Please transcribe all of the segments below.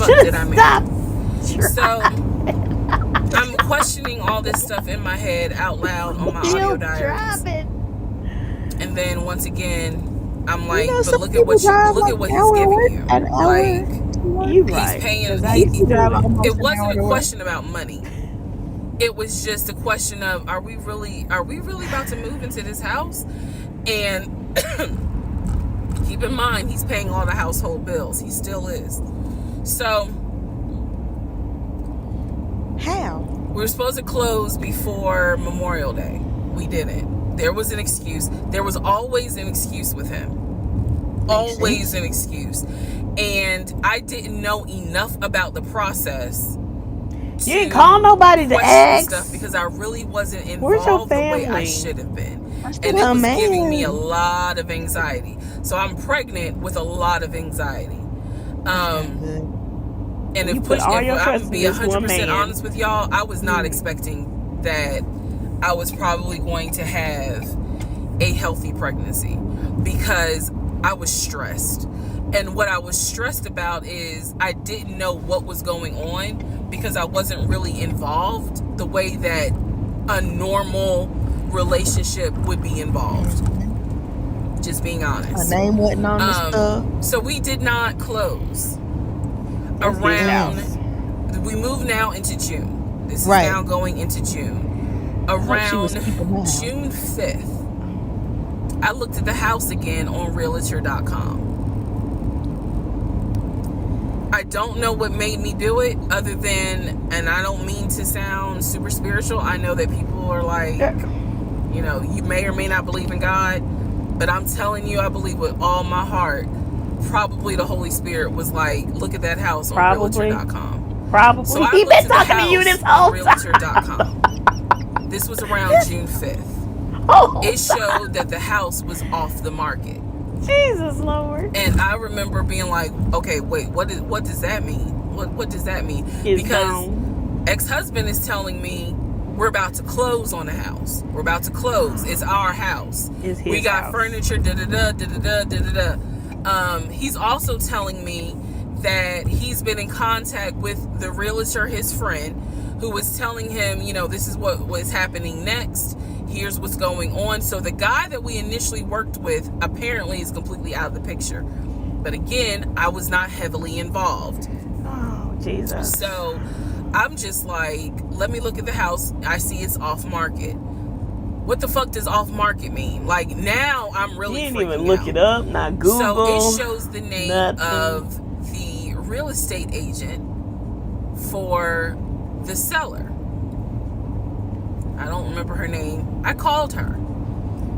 fuck did I marry? So I'm questioning all this stuff in my head out loud on my audio diaries. And then once again, I'm like, but look at what he's giving you. Like, he's paying. It wasn't a question about money. It was just a question of, are we really about to move into this house? And keep in mind, he's paying all the household bills. He still is. So how? We were supposed to close before Memorial Day. We didn't. There was an excuse. There was always an excuse with him. Always an excuse. And I didn't know enough about the process. You didn't call nobody to ask stuff because I really wasn't involved the way I should have been. And it was giving me a lot of anxiety. So I'm pregnant with a lot of anxiety. And if I'm to be 100% honest with y'all, I was not expecting that I was probably going to have a healthy pregnancy because I was stressed. And what I was stressed about is I didn't know what was going on because I wasn't really involved the way that a normal relationship would be involved. Just being honest. Her name wasn't on the stuff. So we did not close. We move now into June. This is now going into June. Around June 5th, I looked at the house again on realtor.com. I don't know what made me do it other than, and I don't mean to sound super spiritual. I know that people are like, you know, you may or may not believe in God, but I'm telling you, I believe with all my heart, probably the Holy Spirit was like, look at that house on realtor.com. Probably. So He been talking to you this whole time. realtor.com. This was around June 5th. It showed that the house was off the market. Jesus Lord. And I remember being like, okay, wait, what does that mean? What does that mean? Because ex-husband is telling me we're about to close on the house. We're about to close. It's our house. It's his we got house. Furniture, he's also telling me that he's been in contact with the realtor, his friend, who was telling him, you know, this is what was happening next. Here's what's going on. So the guy that we initially worked with apparently is completely out of the picture. But again, I was not heavily involved. Oh, Jesus. So I'm just like, let me look at the house. I see it's off market. What the fuck does off market mean? Like, now I'm really freaking out. You didn't even look it up, not Google. So it shows the name of the real estate agent for the seller. I don't remember her name. I called her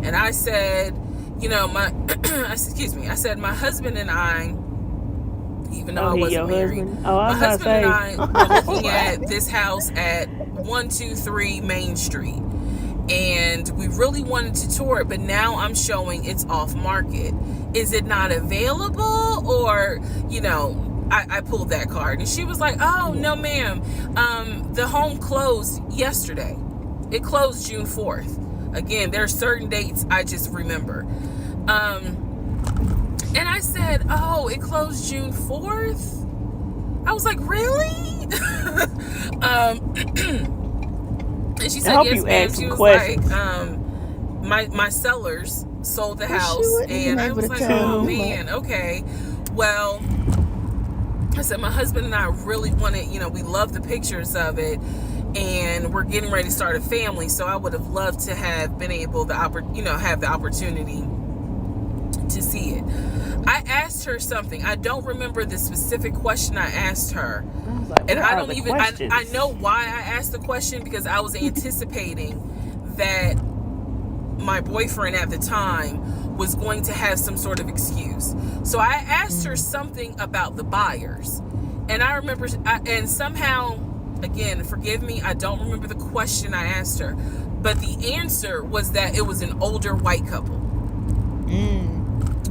and I said, you know, I said, my husband and I, even though I wasn't married, my husband and I were looking at this house at 123 Main Street. And we really wanted to tour it, but now I'm showing it's off market. Is it not available? Or, you know, I pulled that card and she was like, oh, no, ma'am. The home closed yesterday. It closed June 4th. Again, there are certain dates I just remember. And I said, oh, it closed June 4th? I was like, really? And she said, yes, ma'am. She was like, my sellers sold the house. And I was like, oh, man, okay. Well, I said, my husband and I really wanted, you know, we love the pictures of it. And we're getting ready to start a family. So I would have loved to have been able to, have the opportunity to see it. I asked her something. I don't remember the specific question I asked her. And I don't even, I know why I asked the question, because I was anticipating that my boyfriend at the time was going to have some sort of excuse. So I asked her something about the buyers. And I remember, and somehow, again, forgive me, I don't remember the question I asked her. But the answer was that it was an older white couple.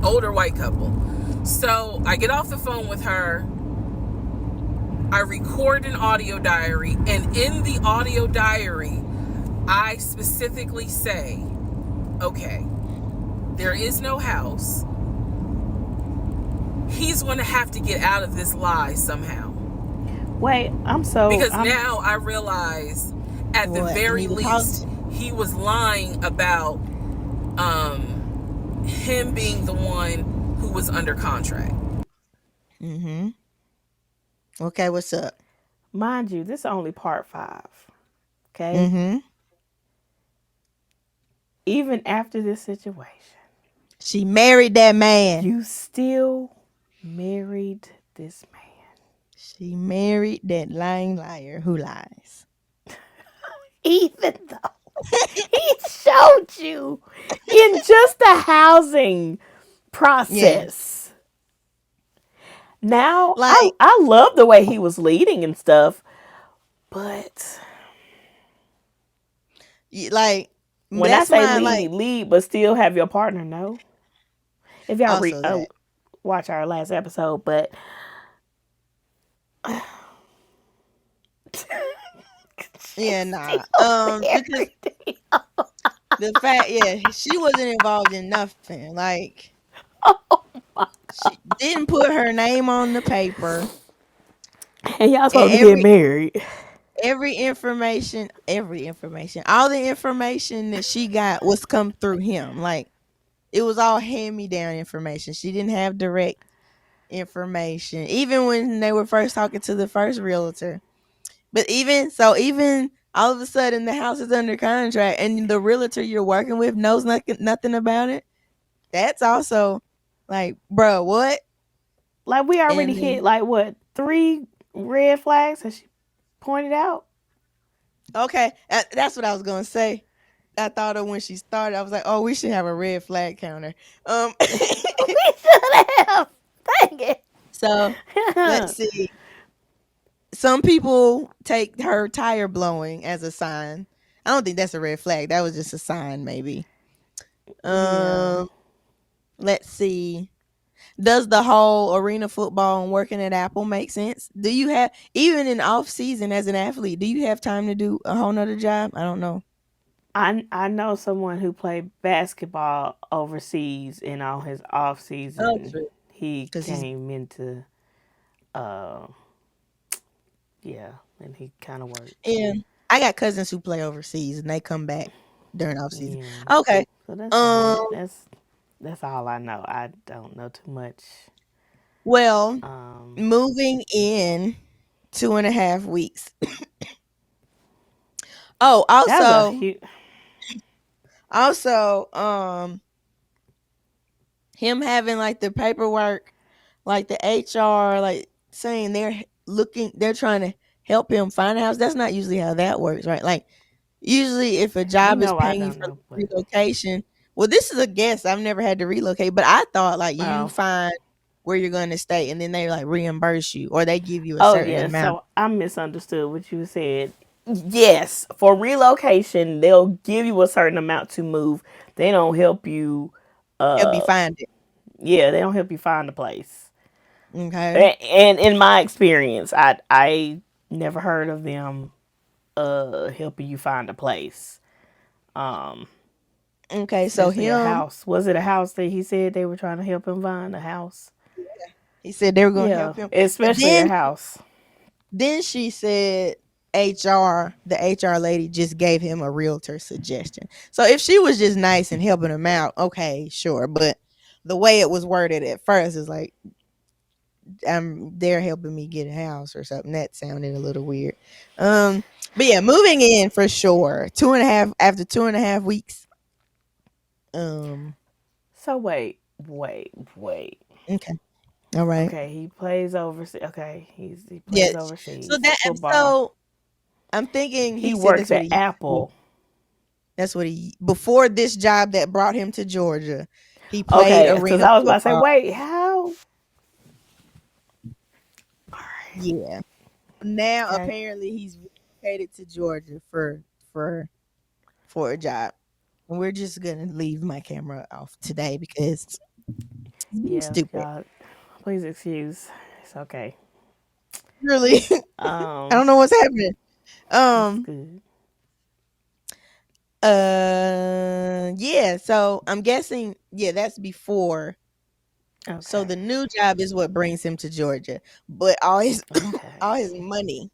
Older white couple. So I get off the phone with her. I record an audio diary, and in the audio diary, I specifically say, okay, there is no house. He's going to have to get out of this lie somehow. Wait, I'm so Because I'm now I realize, at the What? And he very was least, house. he was lying about him being the one who was under contract. Mm-hmm. Okay, what's up? mind you, this is only part 5. Okay? Mm-hmm. Even after this situation, She married that man. you still married this man. She married that lying liar who lies. Even though he showed you in just the housing Yeah. process. Now, Like, I love the way he was leading and stuff, but like when I that's say my like lead, but still have your partner, no. If y'all also that. watch our last episode, but she Yeah, nah. still Because married him. the fact, yeah, she wasn't involved in nothing. Like, Oh my she didn't put her name on the paper. And y'all And supposed to get married. every information, all the information that she got was come through him. Like, it was all hand me down information. She didn't have direct information, even when they were first talking to the first realtor. But even so, even all of a sudden the house is under contract and the realtor you're working with knows nothing about it. That's also like, bro, what? Like we already And hit then, like what 3 red flags that she pointed out. okay, that's what I was gonna say. I thought of when she started. I was like, oh, we should have a red flag counter. Um, We should have. Dang it. so let's see. Some people take her tire blowing as a sign. I don't think that's a red flag. That was just a sign, maybe. Yeah. Um, let's see. Does the whole arena football and working at Apple make sense? Do you have, even in off season as an athlete, do you have time to do a whole nother job? I don't know. I know someone who played basketball overseas, and on his off Oh, season true. he Because he's, came into uh yeah, and he kind of worked. and I got cousins who play overseas and they come back during off season. Yeah. Okay. So that's Um. it. That's all I know. I don't know too much. Well, Um moving in 2.5 weeks. Oh, that's a also, huge. also, him having like the paperwork, like the HR, like saying they're trying to help him find a house. That's not usually how that works, right? Like, usually if a You job is know I paying you don't for know, but relocation, well, this is a guess. I've never had to relocate, but I thought like you oh. find where you're going to stay and then they like reimburse you or they give you a Oh certain yeah, amount. so I misunderstood what you said. Yes, for relocation, they'll give you a certain amount to move. They don't help you. Help you Uh, find it. yeah, they don't help you find a place. Okay. And in my experience, I never heard of them helping you find a place. Um, Okay. So especially a him, house. Was it a house that he said they were trying to help him find a house? he said they were going to Yeah, help him, but especially a house. then she said the HR lady just gave him a realtor suggestion. So if she was just nice and helping him out, okay, sure. But the way it was worded at first is like, they're helping me get a house or something. That sounded a little weird. Um, but yeah, moving in for sure. 2.5 after 2.5 weeks. Um, So wait. okay. All right. Okay, he plays overseas. Okay, he Yeah. plays So overseas that football. so I'm thinking He he said that's works what at he used to do. Apple. That's what he before this job that brought him to Georgia. He played Okay, because arena I was about to say, football. wait, how? All right. Yeah. Now Okay. apparently he's relocated to Georgia for for a job. And we're just gonna leave my camera off today because it's being Yeah, stupid. y'all. Please excuse. It's okay. Really. I Um, don't know what's happening. it's Um good. yeah, so I'm guessing, yeah, that's before Okay. So the new job is what brings him to Georgia. But all his money,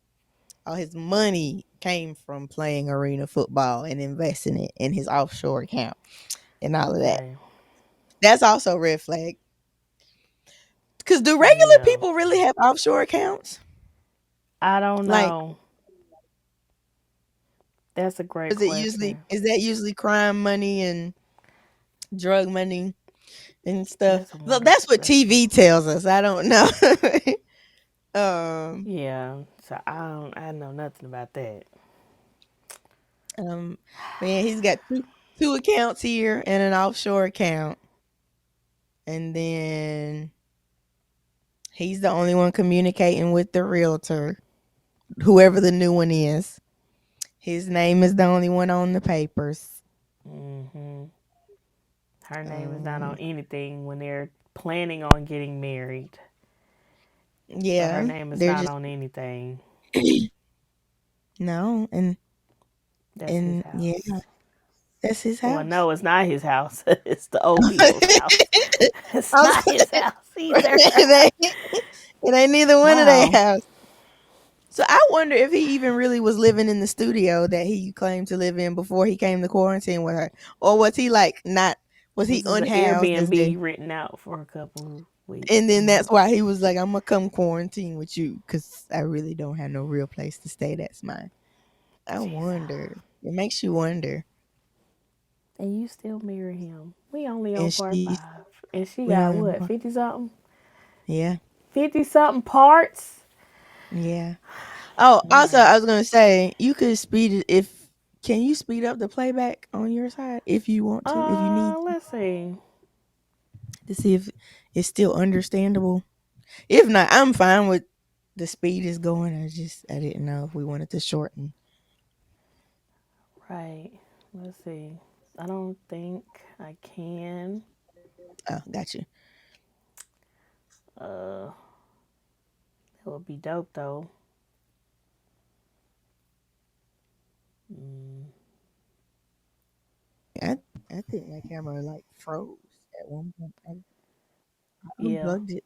all his money came from playing arena football and investing it in his offshore account and all of that. Okay. That's also a red flag. Because do regular Yeah. people really have offshore accounts? I don't Like, know. That's a great question. is that usually crime money and drug money and stuff? That's a Look, wonderful that's what question. TV tells us. I don't know. um, Yeah. So I know nothing about that. um, man, he's got two accounts here and an offshore account, and then he's the only one communicating with the realtor, whoever the new one is. His name is the only one on the papers. Hmm. Her name is not on Um, anything when they're planning on getting married. But her yeah, name is they're not just on anything. no, That's his and yeah, house. that's his Well, house. no, it's not his house. It's the old people's house. It's I'm not sorry. his house either. It ain't neither one of their No. house. So I wonder if he even really was living in the studio that he claimed to live in before he came to quarantine with her, or was he like not? Was he This is an unhoused and then? Airbnb written out for a couple of weeks, And then that's months. why he was like, "I'm gonna come quarantine with you because I really don't have no real place to stay. That's mine." I Jesus. wonder. It makes you wonder. And you still marry him. We only on And part she, 5. And she we got only, what, 50 something? yeah, 50 something parts? yeah. Oh, also, Man. I was gonna say you could speed it if. Can you speed up the playback on your side if you want to, if you need Let's see. to see if it's still understandable? If not, I'm fine with the speed is going. I didn't know if we wanted to shorten. Right. Let's see. I don't think I can. Oh, got you. Uh, it would be dope though. Mm, I I think my camera like froze at one point. I yeah. unplugged it.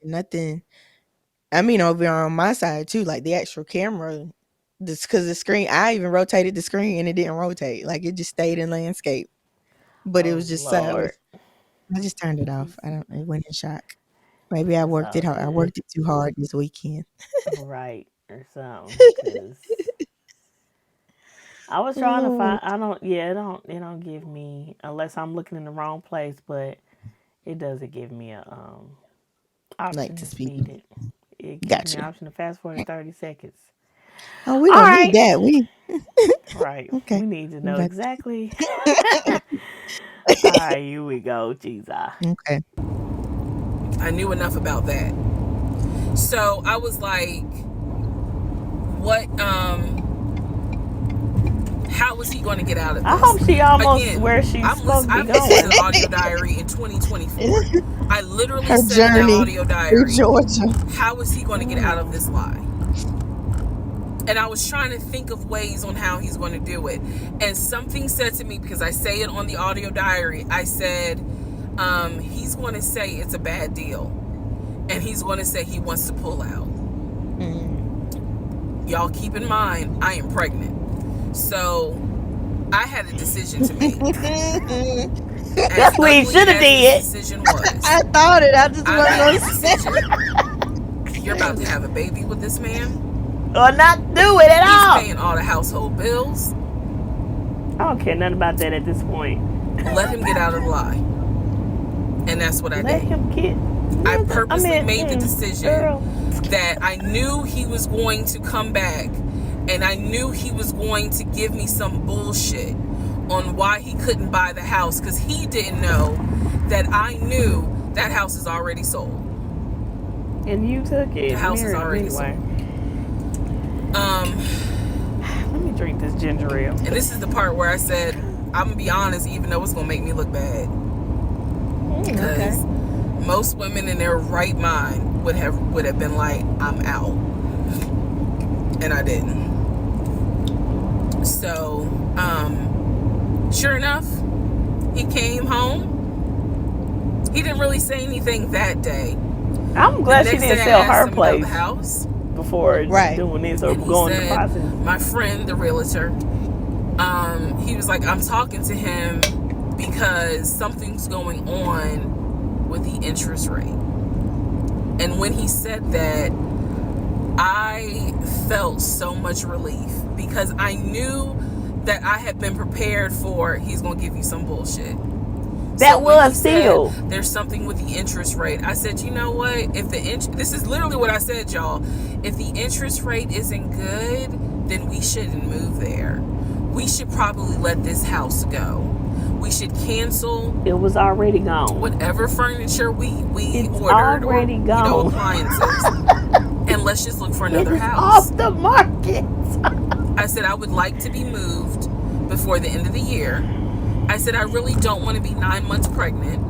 Nothing. I mean, over on my side too, like the actual camera. This because the screen. I even rotated the screen and it didn't rotate. Like it just stayed in landscape, but it Oh was just Lord. sideways. I just turned it off. I don't. It went in shock. Maybe I It's worked it all hard. I good. worked it too hard this weekend. Right. Or something. Cause I was trying to Oh, find. I don't. Yeah. It don't give me unless I'm looking in the wrong place. But it doesn't give me a like option to to speed. speed it. It gives me an Gotcha. option to fast forward 30 seconds. Oh, we All don't need right. that. We Right. okay. We need to We know got exactly. All right. Here we go. Jesus. okay. I knew enough about that. So I was like, what, how was he going to get out of I this? hope she almost Again, where she's supposed to be I've listened to going. the audio diary in 2024. I literally Her said in that journey audio through diary, Georgia. how is he going to get out of this lie? And I was trying to think of ways on how he's going to do it. And something said to me, because I say it on the audio diary, I said, he's going to say it's a bad deal. And he's going to say he wants to pull out. Y'all keep in mind, I am pregnant. So I had a decision to make. That's what he should have did. This decision was, I thought it. I just I wasn't made gonna this say. decision. You're about to have a baby with this man. Or not do it at He's all. paying all the household bills. I don't care nothing about that at this point. Let him get out of the lie. And that's what I Let did. him get. I purposely made the girl. decision that I knew he was going to come back, and I knew he was going to give me some bullshit on why he couldn't buy the house, because he didn't know that I knew that house is already sold. And you took it. The house is already anyway. sold. Let me drink this ginger ale. And this is the part where I said, I'm gonna be honest, even though it's gonna make me look bad, because most women in their right mind would have been like, I'm out, and I didn't. So sure enough, he came home He didn't really say anything that day. I'm glad she didn't sell her place the house before doing this or going to process. My friend, the realtor, he was like, I'm talking to him because something's going on with the interest rate. And when he said that, I felt so much relief because I knew that I had been prepared for he's going to give you some bullshit. That was still. There's something with the interest rate. I said, you know what? If this is literally what I said, y'all. If the interest rate isn't good, then we shouldn't move there. We should probably let this house go. We should cancel. It was already gone. Whatever furniture we it's ordered already or gone. Appliances. And let's just look for another house. Off the market. I said I would like to be moved before the end of the year. I said I really don't want to be 9 months pregnant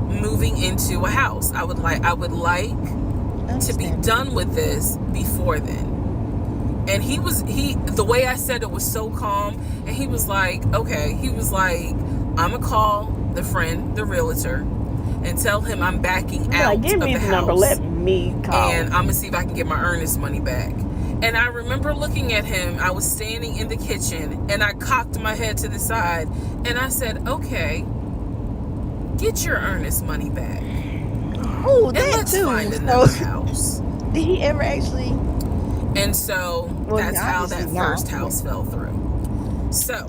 moving into a house. I would like to be done with this before then. And the way I said it was so calm, and he was like, okay. He was like, I'm gonna call the friend, the realtor, and tell him I'm backing out give me of the number. house. Let me call. And I'm gonna see if I can get my earnest money back. And I remember looking at him. I was standing in the kitchen, and I cocked my head to the side, and I said, okay, get your earnest money back. Oh, and that let's too. find another house. Did he ever actually? And so that's how that first house fell through. So,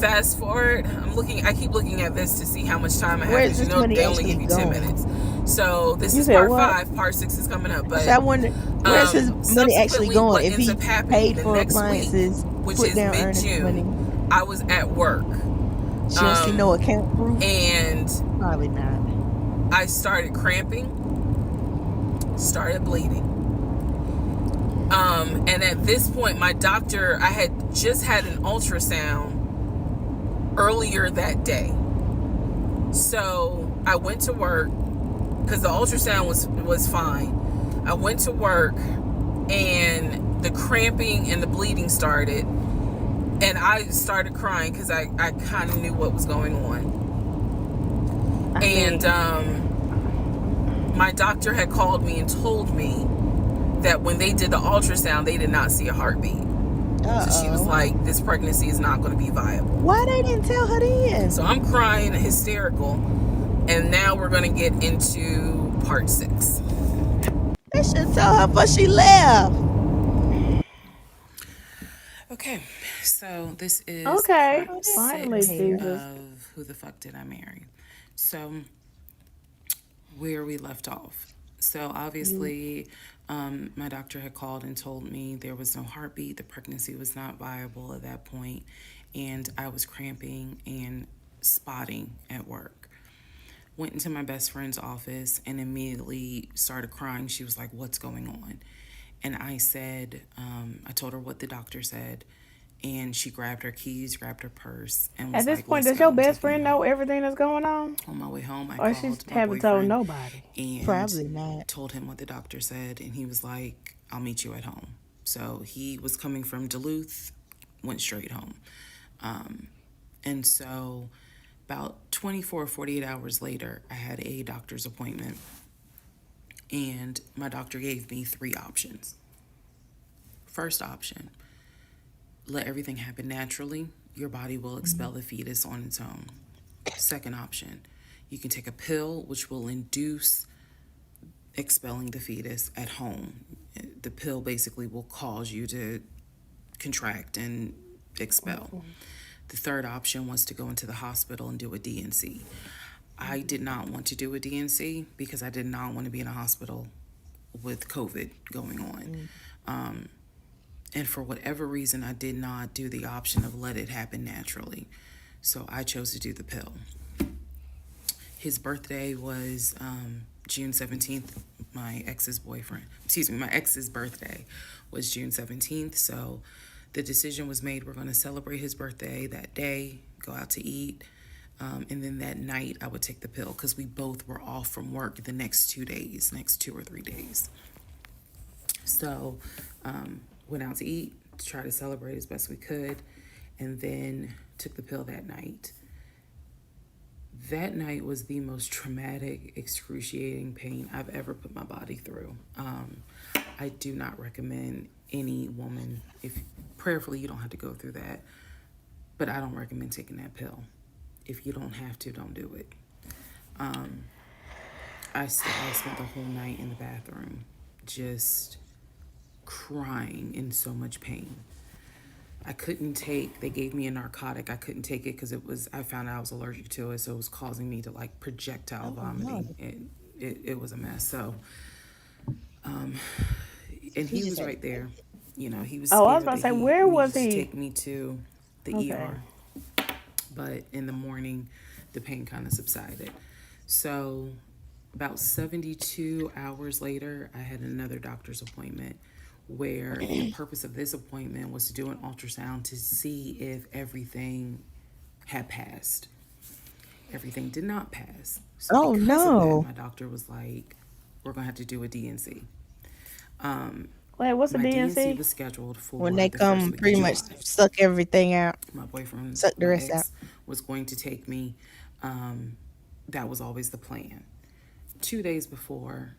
fast forward. I keep looking at this to see how much time I have. Where's this money they only give you 10 minutes. So this is part 5. Part 6 is coming up. But so I wonder where's his money actually going? If he paid for appliances, which is mid-June, I was at work. She don't see no account proof, and probably not. I started cramping, started bleeding. And at this point, my doctor, I had just had an ultrasound earlier that day. So I went to work because the ultrasound was fine. I went to work and the cramping and the bleeding started. And I started crying because I kind of knew what was going on. My doctor had called me and told me that when they did the ultrasound, they did not see a heartbeat. So she was like, this pregnancy is not going to be viable. Why they didn't tell her then? So I'm crying, hysterical. And now we're going to get into part 6. They should tell her before she left. Okay, so this is part 6 of Who the Fuck Did I Marry? So where we left off. So obviously, my doctor had called and told me there was no heartbeat. The pregnancy was not viable at that point, and I was cramping and spotting at work. Went into my best friend's office and immediately started crying. She was like, what's going on? And I said, I told her what the doctor said, and she grabbed her keys, grabbed her purse, and was at this point, does your best friend know everything that's going on? On my way home, I called my haven't told nobody. And probably not. Told him what the doctor said, and he was like, I'll meet you at home. So he was coming from Duluth, went straight home. And so about 24, 48 hours later, I had a doctor's appointment. And my doctor gave me 3 options. First option, let everything happen naturally. Your body will expel the fetus on its own. Second option, you can take a pill which will induce expelling the fetus at home. The pill basically will cause you to contract and expel. The third option was to go into the hospital and do a D&C. I did not want to do a D&C because I did not want to be in a hospital with COVID going on. And for whatever reason, I did not do the option of let it happen naturally. So I chose to do the pill. His birthday was June 17th. My ex's birthday was June 17th. So the decision was made, we're going to celebrate his birthday that day, go out to eat. And then that night I would take the pill because we both were off from work the next 2 or 3 days. So went out to eat to try to celebrate as best we could, and then took the pill that night. That night was the most traumatic, excruciating pain I've ever put my body through. I do not recommend any woman, if prayerfully you don't have to go through that, but I don't recommend taking that pill. If you don't have to, don't do it. I spent the whole night in the bathroom just crying in so much pain. They gave me a narcotic. I couldn't take it because I found out I was allergic to it. So it was causing me to like projectile vomiting. It was a mess. So, and he was right there. You know, he was scared I was about to say, where was he? Take me to the ER. But in the morning, the pain kind of subsided. So about 72 hours later, I had another doctor's appointment where the purpose of this appointment was to do an ultrasound to see if everything had passed. Everything did not pass. So because of that, my doctor was like, we're going to have to do a DNC. Wait, what's a DNC? My DNC was scheduled for when they come pretty much suck everything out. My boyfriend, suck the rest out, was going to take me. That was always the plan. 2 days before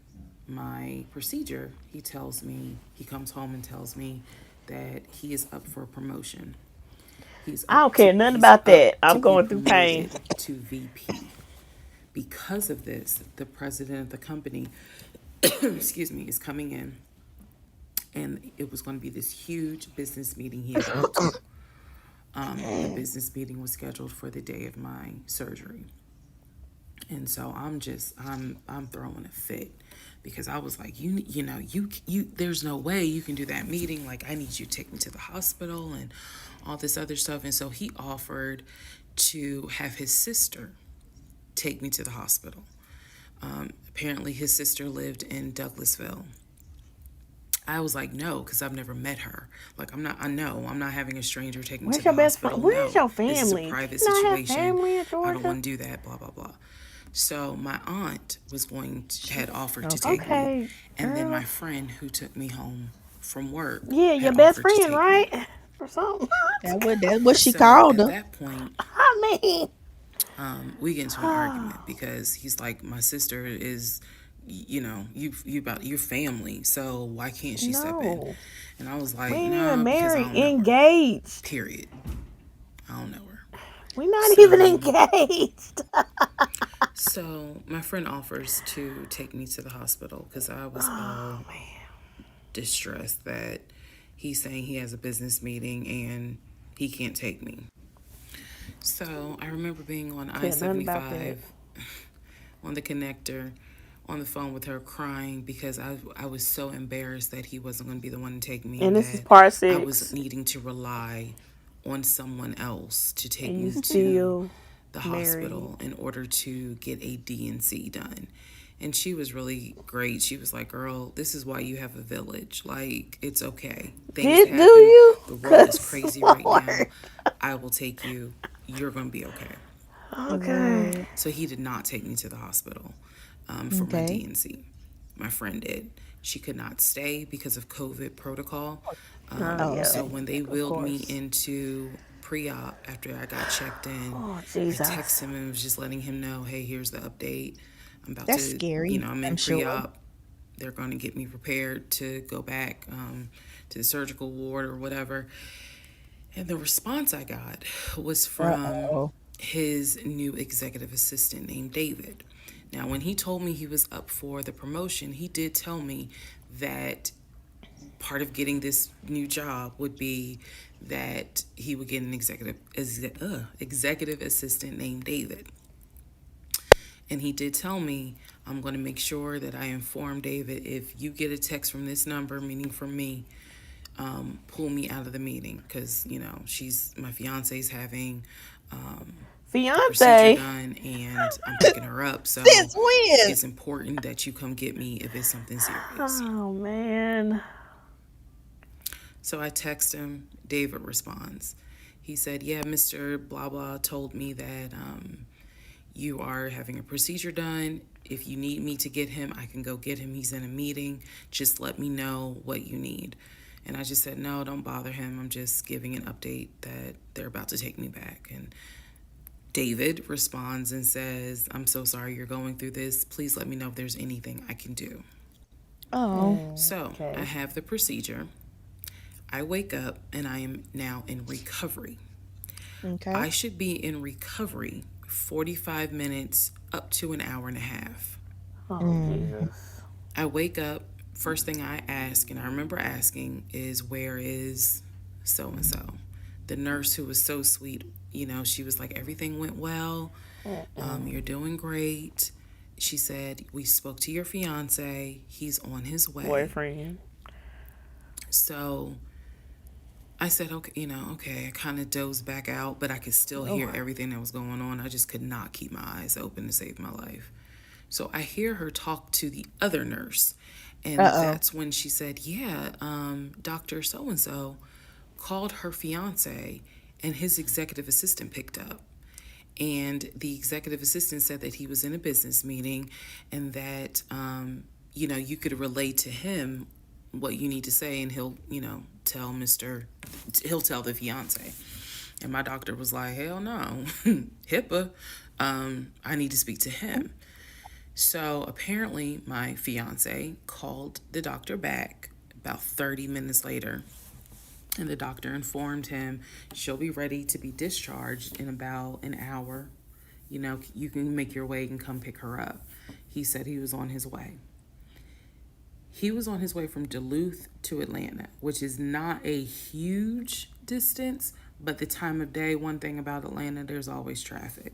my procedure, he comes home and tells me that he is up for a promotion. I don't care nothing about that. I'm going through pain. To VP. Because of this, the president of the company, excuse me, is coming in, and it was going to be this huge business meeting he had gone to. The business meeting was scheduled for the day of my surgery. And so I'm throwing a fit because I was like, you there's no way you can do that meeting. Like, I need you to take me to the hospital and all this other stuff. And so he offered to have his sister take me to the hospital. Apparently his sister lived in Douglasville. I was like, no, because I've never met her. Like, I'm not having a stranger take me to the hospital. Where's your family? This is a private situation. I don't want to do that, blah, blah, blah. So my aunt had offered to take me. And then my friend who took me home from work. Yeah, your best friend, right? Or something. That's what she called her. At that point, I mean, we get into an argument because he's like, my sister is, you about your family, so why can't she step in? And I was like, we no, even married, engaged. Period. I don't know her. We're not even engaged. So my friend offers to take me to the hospital because I was distressed that he's saying he has a business meeting and he can't take me. So I remember being on I-75 on the connector on the phone with her crying because I was so embarrassed that he wasn't going to be the one to take me. And this is part 6. I was needing to rely on someone else to take me to the hospital in order to get a DNC done. And she was really great. She was like, girl, this is why you have a village. Like, it's okay. Things happen. The world is crazy right now. I will take you. You're going to be okay. Okay. So he did not take me to the hospital for my DNC. My friend did. She could not stay because of COVID protocol. So when they wheeled me into pre-op after I got checked in, I texted him and was just letting him know, hey, here's the update. I'm about That's scary. I'm in pre-op. They're going to get me prepared to go back to the surgical ward or whatever. And the response I got was from his new executive assistant named David. Now, when he told me he was up for the promotion, he did tell me that part of getting this new job would be that he would get an executive assistant named David. And he did tell me, I'm going to make sure that I inform David, if you get a text from this number, meaning from me, pull me out of the meeting because, my fiance's having procedure done and I'm picking her up. So it's important that you come get me if it's something serious. Oh, man. So I text him. David responds. He said, yeah, Mr. Blah Blah told me that you are having a procedure done. If you need me to get him, I can go get him. He's in a meeting. Just let me know what you need. And I just said, no, don't bother him. I'm just giving an update that they're about to take me back. And David responds and says, I'm so sorry you're going through this. Please let me know if there's anything I can do. Oh. So I Okay. have the procedure. I wake up and I am now in recovery. Okay. I should be in recovery 45 minutes up to an hour and a half. Oh Mm. Jesus. I wake up, first thing I ask, and I remember asking, is where is so and so? The nurse who was so sweet, she was like, everything went well. You're doing great. She said, we spoke to your fiance. He's on his way. Boyfriend. So I said, okay, okay. I kind of dozed back out, but I could still hear Lord. everything that was going on. I just could not keep my eyes open to save my life. So I hear her talk to the other nurse. And Uh-oh. that's when she said, yeah, Dr. So-and-so called her fiance and his executive assistant picked up. And the executive assistant said that he was in a business meeting and that, you could relate to him what you need to say and he'll, he'll tell the fiance. And my doctor was like, hell no, HIPAA, I need to speak to him. So apparently my fiance called the doctor back about 30 minutes later, and the doctor informed him she'll be ready to be discharged in about an hour. You can make your way and come pick her up. He said he was on his way. He was on his way from Duluth to Atlanta, which is not a huge distance, but the time of day, one thing about Atlanta, there's always traffic.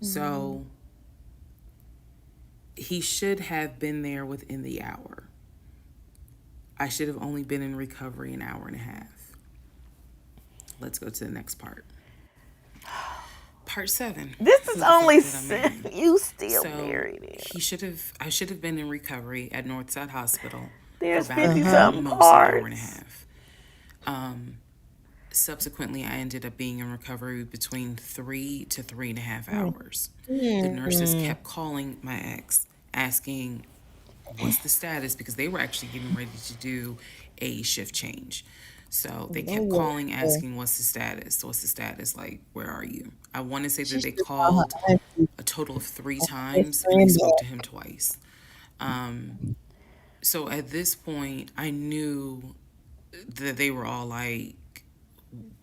So he should have been there within the hour. I should have only been in recovery an hour and a half. Let's go to the next part. Part 7. This is only you still So married him. I should have been in recovery at Northside Hospital There's for about 50 at something most an hour and a parts. half. Subsequently, I ended up being in recovery between 3 to 3.5 hours. The nurses kept calling my ex, asking what's the status, because they were actually getting ready to do a shift change. So they kept calling, asking what's the status, like, where are you? I want to say that they called a total of 3 times and they spoke to him twice. So at this point, I knew that they were all like,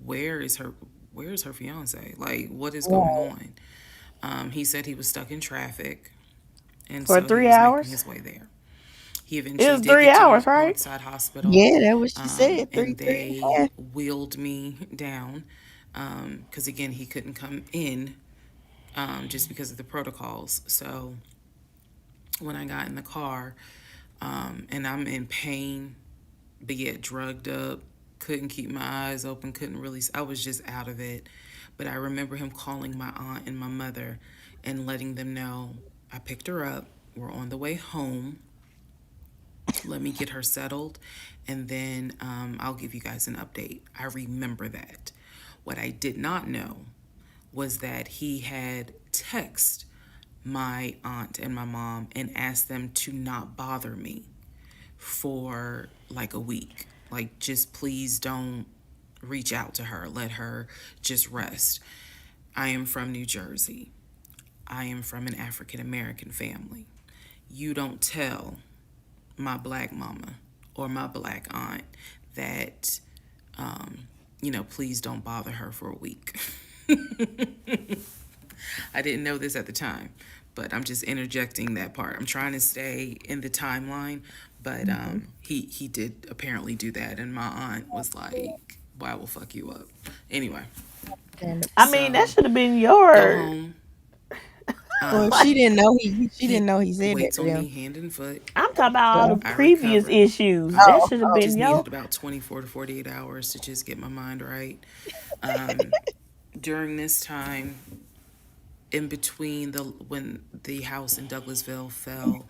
where's her fiance? Like, what is going on? He said he was stuck in traffic, and For so he 3 was making hours? his way there. He It eventually was did 3 get to hours, right? Northside Hospital. Yeah, that's what she said. And Three and they a half. wheeled me down because, again, he couldn't come in just because of the protocols. So when I got in the car, and I'm in pain, but yet drugged up, couldn't keep my eyes open, I was just out of it. But I remember him calling my aunt and my mother and letting them know I picked her up. We're on the way home. Let me get her settled, and then I'll give you guys an update. I remember that. What I did not know was that he had texted my aunt and my mom and asked them to not bother me for like a week. Like, just please don't reach out to her. Let her just rest. I am from New Jersey. I am from an African American family. You don't tell my black mama or my black aunt that, please don't bother her for a week. I didn't know this at the time, but I'm just interjecting that part. I'm trying to stay in the timeline, but he did apparently do that, and my aunt was like, "Well, I will fuck you up." Anyway, I mean, that so should have been go your. home. Well, she didn't know she didn't know he said that Waits to on me them. hand and foot. I'm talking about all So, the I previous recovered. issues. That should have I been just your. needed about 24 to 48 hours to just get my mind right. During this time, in between when the house in Douglasville fell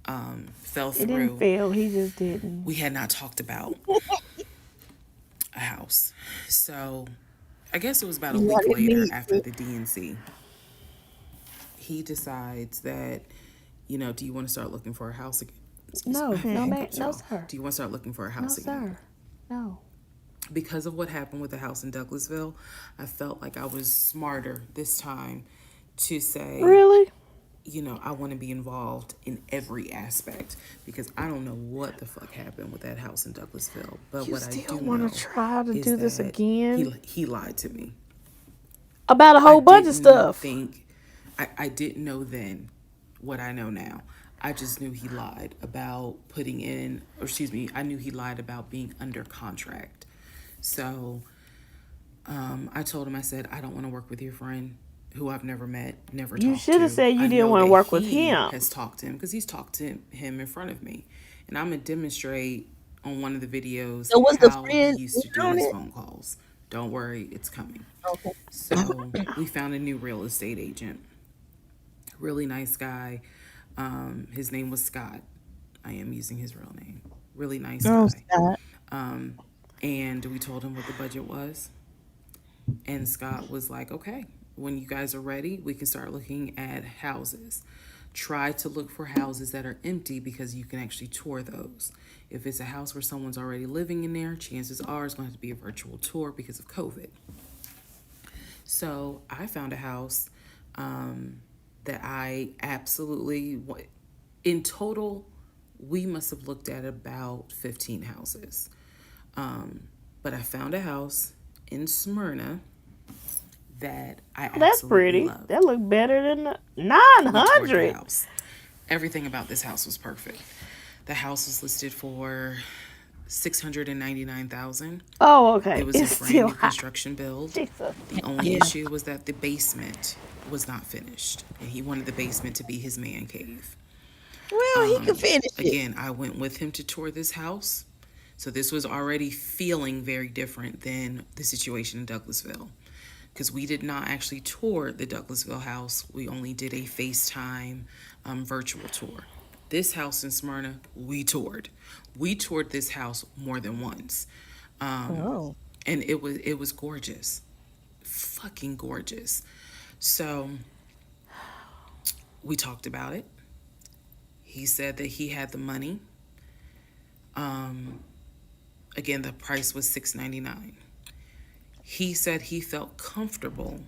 It didn't through, fail. He just didn't. we had not talked about a house. So I guess it was about a you week wanted later me after the DNC. He decides that, do you want to start looking for a house again? Excuse No, me. no, man, Hiccups, no, y'all. sir. Do you want to start looking for a No, house again? sir. No. because of what happened with the house in Douglasville, I felt like I was smarter this time to say, Really? I want to be involved in every aspect because I don't know what the fuck happened with that house in Douglasville. But You what I still do want to know try to is do this that he again? he lied to me. About a I whole bunch of didn't stuff. think I didn't know then what I know now. I just knew he lied about putting in, or excuse me, I knew he lied about being under contract. So I told him, I said, I don't want to work with your friend who I've never met, never You talked should have to. said you I didn't know want to that work with he him. has talked to him because he's talked to him in front of me. And I'm going to demonstrate on one of the videos So was the how he friend used in to do on his it? phone calls. Don't worry, it's coming. Okay. So we found a new real estate agent. Really nice guy. His name was Scott. I am using his real name. Really nice Oh, guy. Scott. And we told him what the budget was. And Scott was like, okay, when you guys are ready, we can start looking at houses. Try to look for houses that are empty because you can actually tour those. If it's a house where someone's already living in there, chances are it's going to have to be a virtual tour because of COVID. So I found a house that I absolutely, in total, we must have looked at about 15 houses. But I found a house in Smyrna that I That's absolutely pretty. loved. That looked better than the We toured the 900. house. Everything about this house was perfect. The house was listed for 699,000. Oh, okay. It was It's a brand still new high. construction build. Jesus. The only Yeah. issue was that the basement was not finished, and he wanted the basement to be his man cave. Well, he could finish it. Again, I went with him to tour this house. So this was already feeling very different than the situation in Douglasville. Because we did not actually tour the Douglasville house. We only did a FaceTime virtual tour. This house in Smyrna, we toured. We toured this house more than once. Oh. And it was gorgeous. Fucking gorgeous. So we talked about it. He said that he had the money. Again, the price was $699. He said he felt comfortable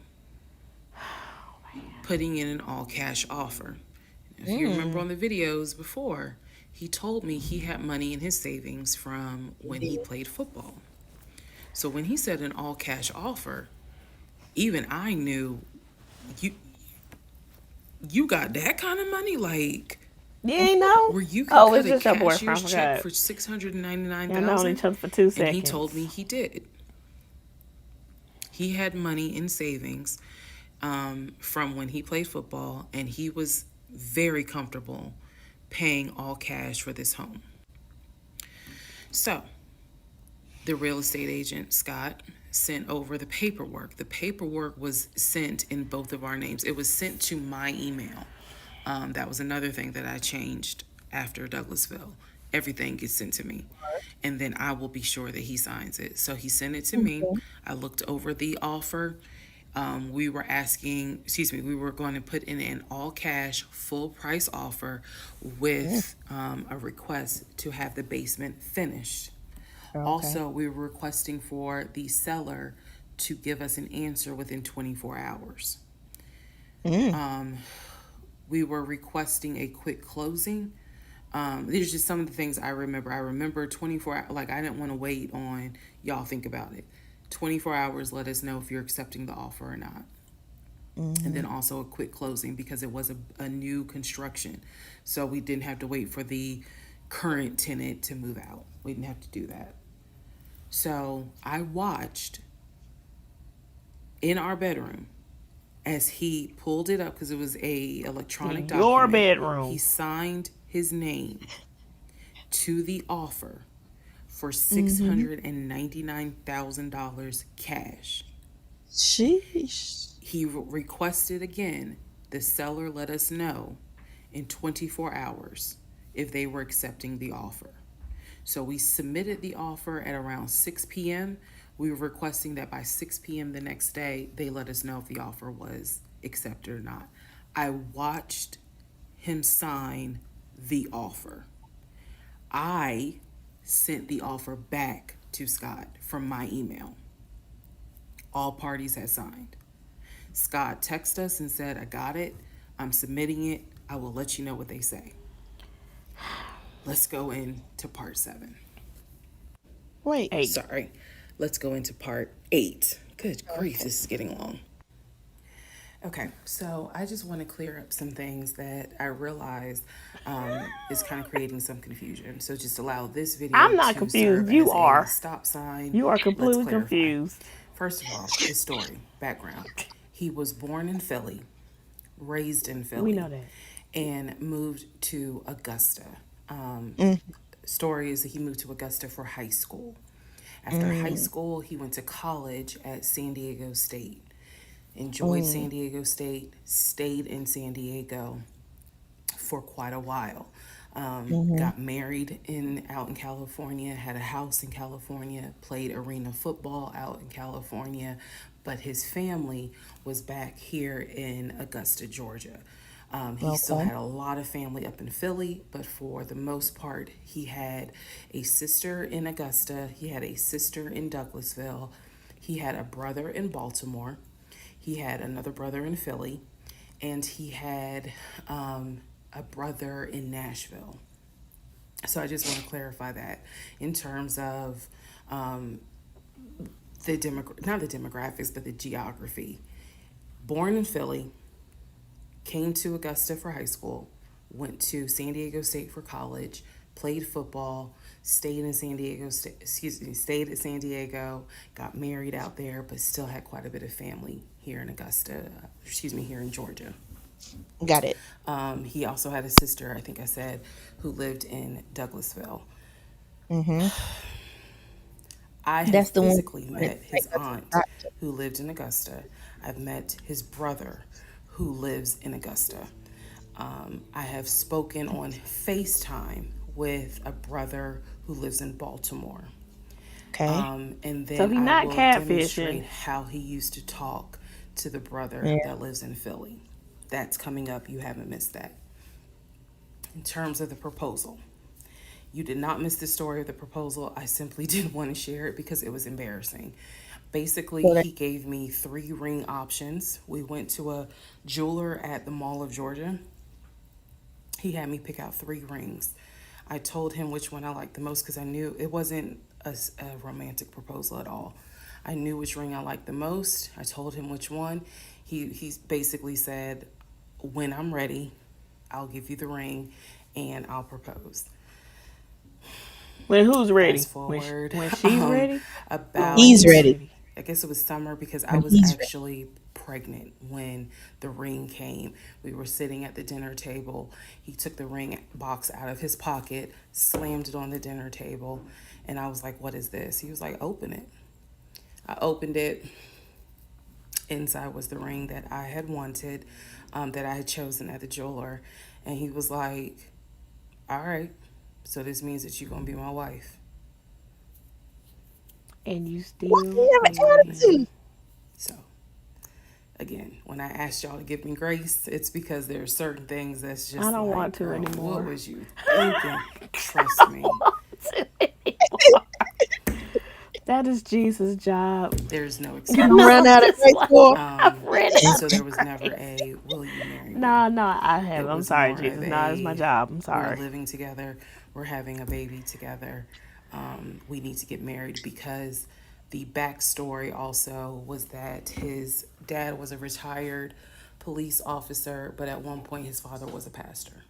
putting in an all cash offer. If you remember on the videos before, he told me he had money in his savings from when he played football. So when he said an all cash offer, even I knew you you got that kind of money, like You ain't know? where you could Oh, it's cut a just your boyfriend. cashier's I check forgot. for 699,000. Y'all known each other for 2 seconds. And he told me he did. He had money in savings from when he played football, and he was very comfortable paying all cash for this home. So the real estate agent, Scott, sent over the paperwork. The paperwork was sent in both of our names. It was sent to my email. That was another thing that I changed after Douglasville. Everything gets sent to me. And then I will be sure that he signs it. So he sent it to me. I looked over the offer. We were going to put in an all cash, full price offer with a request to have the basement finished. Okay. Also, we were requesting for the seller to give us an answer within 24 hours. We were requesting a quick closing. These are just some of the things I remember. I remember 24 hours, like I didn't want to wait on y'all think about it. 24 hours, let us know if you're accepting the offer or not. And then also a quick closing because it was a new construction. So we didn't have to wait for the current tenant to move out. We didn't have to do that. So I watched in our bedroom as he pulled it up because it was a electronic document. Your bedroom. He signed his name to the offer for $699,000 cash. Sheesh. He requested again, the seller let us know in 24 hours if they were accepting the offer. So we submitted the offer at around 6 p.m. We were requesting that by 6 p.m. the next day, they let us know if the offer was accepted or not. I watched him sign the offer. I sent the offer back to Scott from my email. All parties had signed. Scott texted us and said, I got it. I'm submitting it. I will let you know what they say. Let's go into part 7. Wait. 8. Sorry. Let's go into part 8. Good grief, Okay. this is getting long. Okay, so I just want to clear up some things that I realized is kind of creating some confusion. So just allow this video I'm not to serve confused. You as a are. stop sign. You are Let's completely clarify. confused. First of all, his story, background. He was born in Philly, raised in We Philly, know that. and moved to Augusta. Mm, Story is that he moved to Augusta for high school. After high mm, school, he went to college at San Diego State. Enjoyed mm, San Diego State, stayed in San Diego for quite a while. mhm. Got married out in California, had a house in California, played arena football out in California, but his family was back here in Augusta, Georgia. He still Okay. had a lot of family up in Philly, but for the most part, he had a sister in Augusta, he had a sister in Douglasville, he had a brother in Baltimore, he had another brother in Philly, and he had a brother in Nashville. So I just want to clarify that in terms of um, not the demographics, but the geography. Born in Philly, came to Augusta for high school, went to San Diego State for college, played football, stayed in San Diego, stayed at San Diego, got married out there, but still had quite a bit of family here in Augusta, here in Georgia. Got it. He also had a sister, I think I said, who lived in Douglasville. Mhm. I have That's the one physically that met take his us to aunt doctor. who lived in Augusta. I've met his brother who lives in Augusta. I have spoken on FaceTime with a brother who lives in Baltimore. Okay. And So then he I not will demonstrate catfishing. how he used to talk to the brother Yeah. that lives in Philly. That's coming up. You haven't missed that. In terms of the proposal, you did not miss the story of the proposal. I simply didn't want to share it because it was embarrassing. Basically, So that he gave me 3 ring options. We went to a jeweler at the Mall of Georgia. He had me pick out 3 rings. I told him which one I liked the most because I knew it wasn't a romantic proposal at all. I knew which ring I liked the most. I told him which one. He basically said, when I'm ready, I'll give you the ring and I'll propose. When who's ready? Fast forward When she's um, ready? Who when he's about, who's ready. ready? I guess it was summer because I When was he's ready. actually pregnant when the ring came. We were sitting at the dinner table. He took the ring box out of his pocket, slammed it on the dinner table, and I was like, what is this? He was like, open it. I opened it. Inside was the ring that I had wanted, that I had chosen at the jeweler. And he was like, all right, so this means that you're going to be my wife. And you Why still you haven't married tried him. to? So again, when I asked y'all to give me grace, it's because there are certain things that's I just don't want like, to girl, what anymore. was you thinking? Trust me, That is Jesus' job. there's no You I done excuse. know, run I'm out of just grace like, for? I've ran And out so of there was never grace. a will you marry me? No, no, I have. It I'm was sorry, more of Jesus. No, it's my a job. I'm we're sorry. living together, we're having a baby together. We need to get married because the backstory also was that his dad was a retired police officer, but at one point his father was a pastor.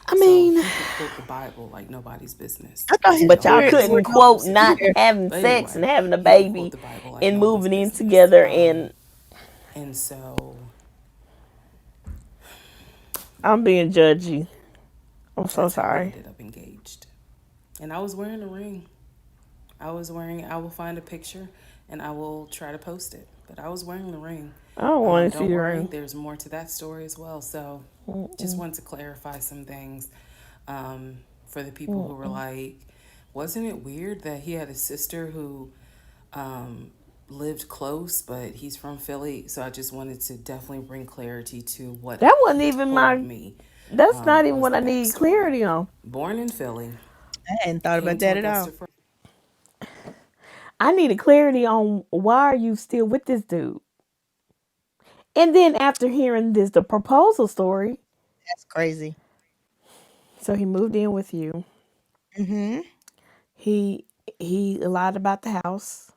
I So mean, he could quote the Bible like nobody's business. I thought his We but all y'all know spirit some couldn't was quote things. not here. having But sex anyway, and having a he could quote baby the Bible like and nobody's moving in business. together. And And so I'm being judgy. I'm so that's how we sorry. ended up engaged. And I was wearing a ring. I will find a picture and I will try to post it. But I was wearing the ring. I don't want to see Don't the worry, ring. there's more to that story as well. So just Mm-mm, wanted to clarify some things for the people who were mm-mm. like, wasn't it weird that he had a sister who um, lived close, but he's from Philly? So I just wanted to definitely bring clarity to what That wasn't he even told my. me That's not even was what the I need backstory. clarity on. Born in Philly, I hadn't thought came about to that at Augusta all. for I needed clarity on why are you still with this dude? And then after hearing the proposal story, That's crazy. so he moved in with you. Mm-hmm. He he lied about the house.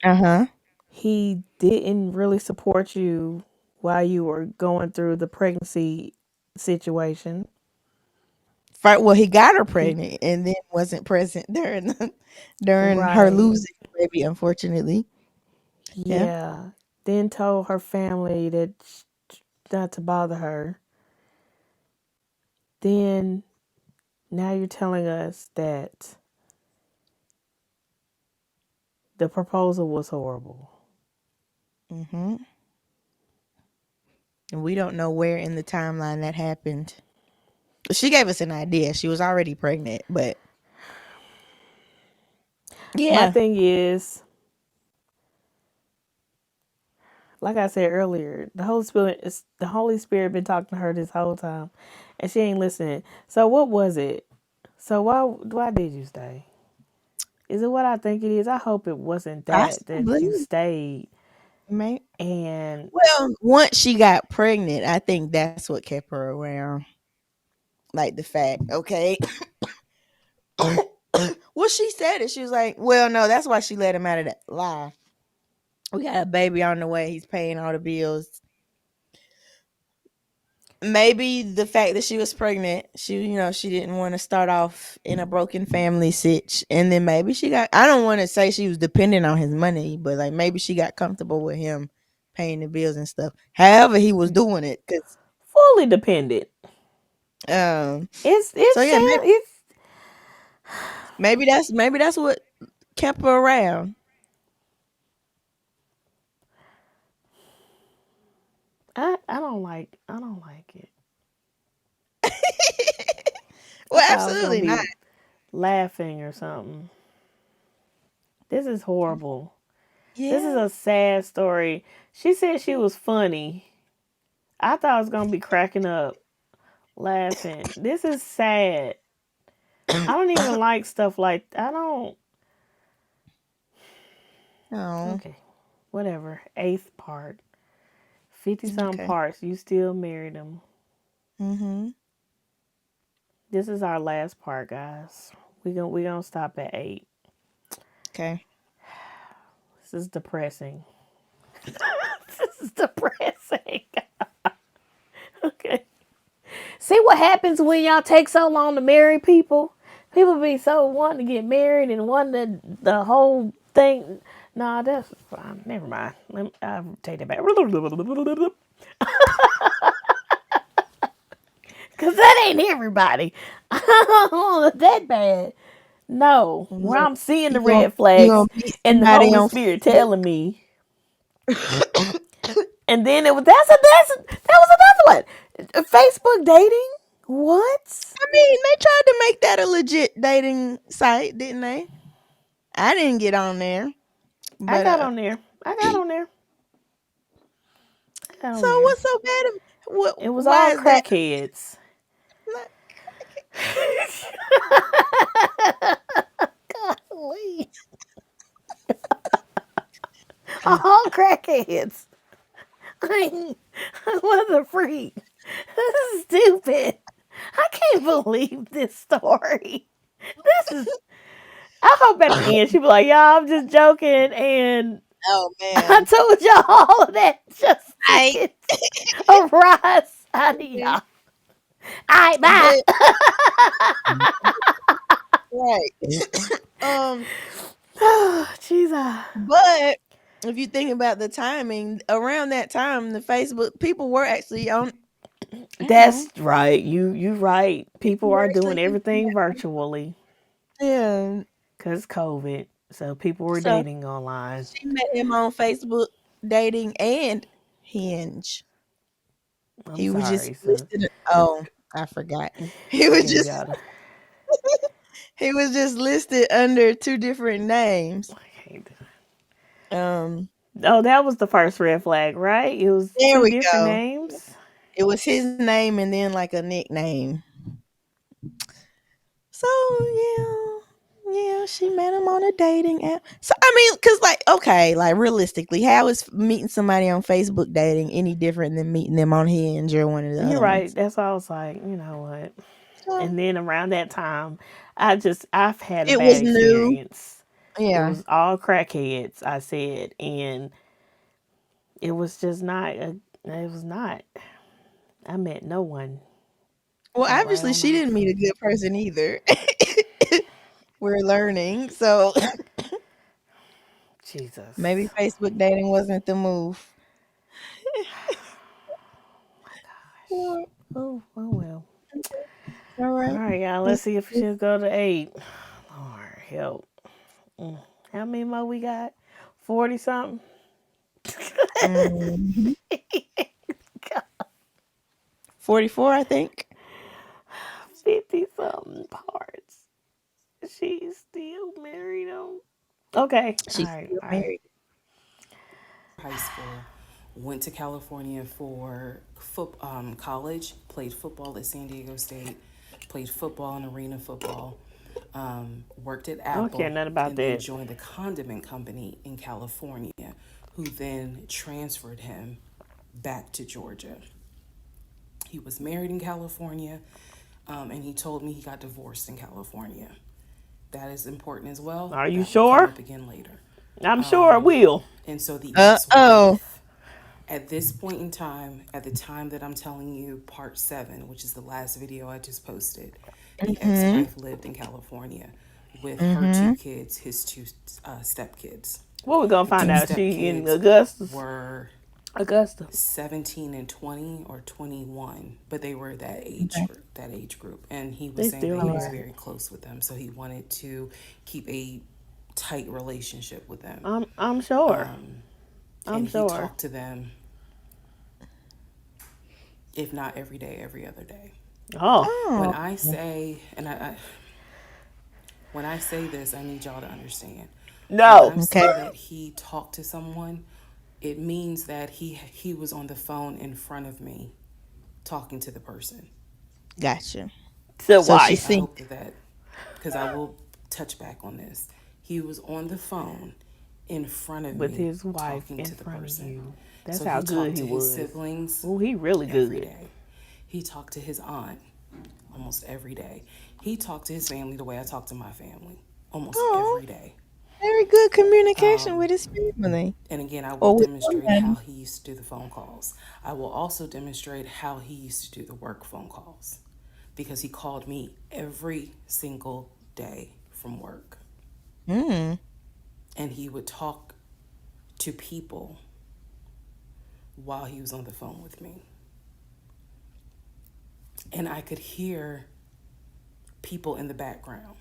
Uh-huh. He didn't really support you while you were going through the pregnancy situation. Well, he got her He pregnant and then wasn't present during her right. losing the baby, unfortunately. Yeah. Yeah. Then told her family that not to bother her. Then now you're telling us that the proposal was horrible. Mm-hmm. And we don't know where in the timeline that happened. She gave us an idea. She was already pregnant, but My yeah. thing is, like I said earlier, the Holy Spirit been talking to her this whole time, and she ain't listening. So what was it? So why did you stay? Is it what I think it is? I hope it wasn't that you Possibly. stayed May and Well, once she got pregnant, I think that's what kept her around. Like the fact, okay. Well, she said it. She was like, well, no, that's why she let him out of that lie. We got a baby on the way. He's paying all the bills. Maybe the fact that she was pregnant, she didn't want to start off in a broken family sitch. And then maybe I don't want to say she was dependent on his money, but like maybe she got comfortable with him paying the bills and stuff. However, he was doing it. fully dependent. Um, so It's yeah, sound it's maybe that's what kept her around. I don't like it. I Well, thought I was gonna absolutely not. be laughing or something. This is horrible. This is Yeah. a sad story. She said she was funny. I thought I was gonna be cracking up, laughing. This is sad. I don't even like stuff like I don't. Oh, Okay, whatever. Eighth part, 50 something okay. parts. You still married him. Mm-hmm. This is our last part, guys. We gonna stop at 8. Okay. This is depressing. This is depressing. Okay. See what happens when y'all take so long to marry people? People be so wanting to get married and wanting the whole thing. Nah, that's fine. Never mind. I'll take that back. Because that ain't everybody. That bad. No. Where Look, I'm seeing the you gonna red you gonna flags meet and the somebody Holy on Spirit Facebook. telling me. And then it was that was another one. Facebook dating? What? I mean, they tried to make that a legit dating site, didn't they? I didn't get on there, I but got on there. I got on there. I got so on there. what's so bad? What? It was Why all is that? crackheads. Not, Golly. All crackheads. I was a freak. This is stupid. I can't believe this story. This is. I hope at the end she be like, "Y'all, I'm just joking," and oh I man, told y'all all of that just to I get a rise out of y'all. Alright, bye. but right. um, Jesus. but if you think about the timing, around that time, the Facebook people were actually on. That's right. You right. People People were are actually doing using everything that. virtually Yeah. because COVID. So people were So dating online. she met him on Facebook dating and Hinge. I'm He was just sorry, so listed. Oh, I forgot. He I was gave just y'all the he was just listed under two different names. I can't do it. Um, Oh, that was the first red flag, right? It was there two we different go. names. It was his name and then like a nickname. So yeah, Yeah, she met him on a dating app. So I mean, cause like, okay, like realistically, how is meeting somebody on Facebook dating any different than meeting them on Hinge or one of the You're other right. ones? That's why I was like, you know what? So And then around that time, I've had a it bad was new. experience. It Yeah. was all crackheads, I said, and it was just not. It was not. I met no one. Well, Got right obviously, on she didn't off. meet a good person either. We're learning, so maybe Jesus. Facebook dating wasn't the move. My gosh. Well, Oh well. all All right. right, y'all. Let's Let's, see if let's, she'll go to 8. Lord help. Mm. How many more we got? 40 something. mhm. 44, I think. 50 something parts. She's still married him. Okay. All She's right. still All right. married. High school, went to California for college, played football at San Diego State, played football and arena football, worked at I don't care Apple, nothing about and then that. joined the condiment company in California, who then transferred him back to Georgia. He was married in California, and he told me he got divorced in California. That is important as well. Are you That will come sure? up again later. I'm sure it will. And so the ex Oh. wife, at this point in time, at the time that I'm telling you, part 7, which is the last video I just posted, the ex Mhm. wife lived in California with her 2 Mhm. kids, his 2 stepkids. What we gonna The find 2 out? She in stepkids Augustus. were Augusta. 17 and 20 or 21, but they were Okay. that age group, and he was They saying still that he All was here. right. very close with them, so he wanted to keep a tight relationship with them. I'm sure. I'm And he sure. talked to them, if not every day, every other day. Oh. When Oh. I say, and when I say this, I need y'all to understand. When No. I Okay. say that he talked to someone, it means that he was on the phone in front of me talking to the person. Gotcha. The So she I wife. seen. hope that because I will touch back on this. He was on the phone in front of With me his wife talking in to the front of person. you. That's So how he good talked he to his was. siblings Oh, he really every good. day. He talked to his aunt almost every day. He talked to his family the way I talk to my family almost Oh, every day. very good communication with his family And again, I will or with demonstrate how somebody. he used to do the phone calls. I will also demonstrate how he used to do the work phone calls because he called me every single day from work. Mm. And he would talk to people while he was on the phone with me. And I could hear people in the background.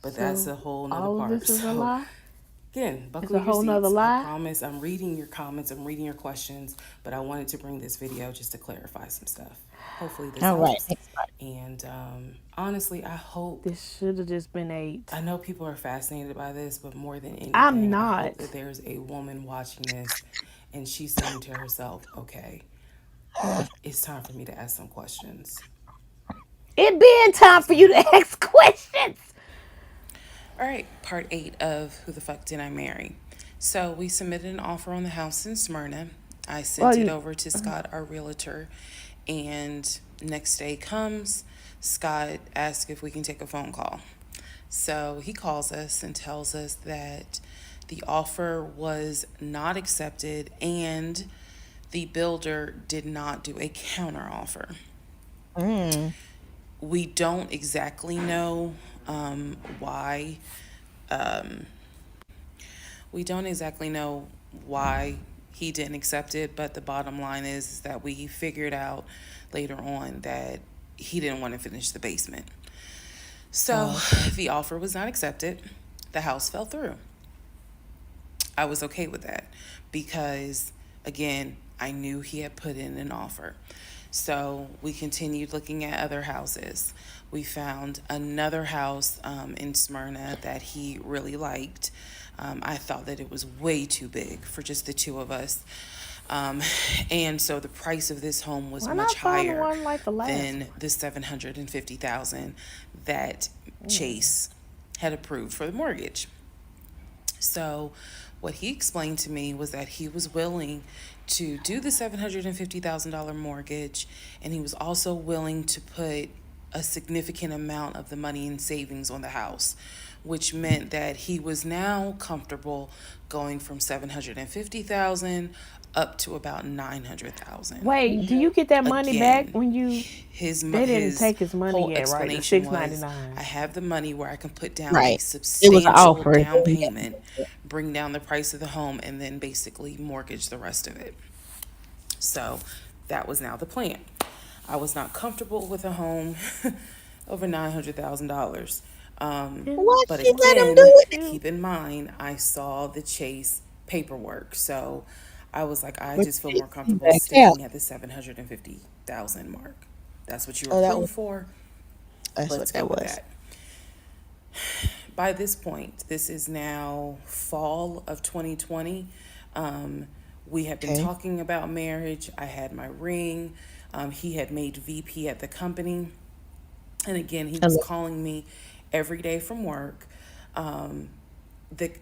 But that's So a whole nother all of part. this is a So lie? again, It's buckle a your whole nother seats. I lie? promise I'm reading your comments, I'm reading your questions, but I wanted to bring this video just to clarify some stuff. Hopefully this All right. helps. Next part. And honestly, I hope, This should have just been 8. I know people are fascinated by this, but more than I'm anything, I hope that not. there's a woman watching this and she's saying to herself, okay, it's time for me to ask some questions. It been time for you to ask questions. All right, part 8 of Who the Fuck Did I Marry? So we submitted an offer on the house in Smyrna. I Well, sent it you over to Scott, our realtor, and next day comes, Scott asks if we can take a phone call. So he calls us and tells us that the offer was not accepted and the builder did not do a counter offer. Mm. We don't exactly know why. We don't exactly know why he didn't accept it, but the bottom line is that we figured out later on that he didn't want to finish the basement. So Oh, okay. the offer was not accepted. The house fell through. I was okay with that because, again, I knew he had put in an offer. So we continued looking at other houses. We found another house in Smyrna that he really liked. I thought that it was way too big for just the two of us. Um, and so the price of this home was Why much not find higher one like the last than one? the 750,000 that Chase had approved for the mortgage. So, what he explained to me was that he was willing to do the $750,000 mortgage, and he was also willing to put a significant amount of the money in savings on the house, which meant that he was now comfortable going from 750,000 up to about 900,000. Wait, do you get that money back Again, when you? his They didn't his take his money whole yet, right? The explanation was, I 699. have the money where I can put down a Right. It was an substantial offer. down payment, bring down the price of the home, and then basically mortgage the rest of it. So that was now the plan. I was not comfortable with a home over $900,000. Why But she let him again, do it? keep in mind, I saw the Chase paperwork. So I was like, I But just feel she more comfortable backed out. sticking at the 750,000 mark. That's what you were Oh, that was approved for. that's what Let's go that with was. that. By this point, this is now fall of 2020. We have been Okay. talking about marriage. I had my ring. He had made VP at the company. And again, he was Hello. calling me every day from work. Um, the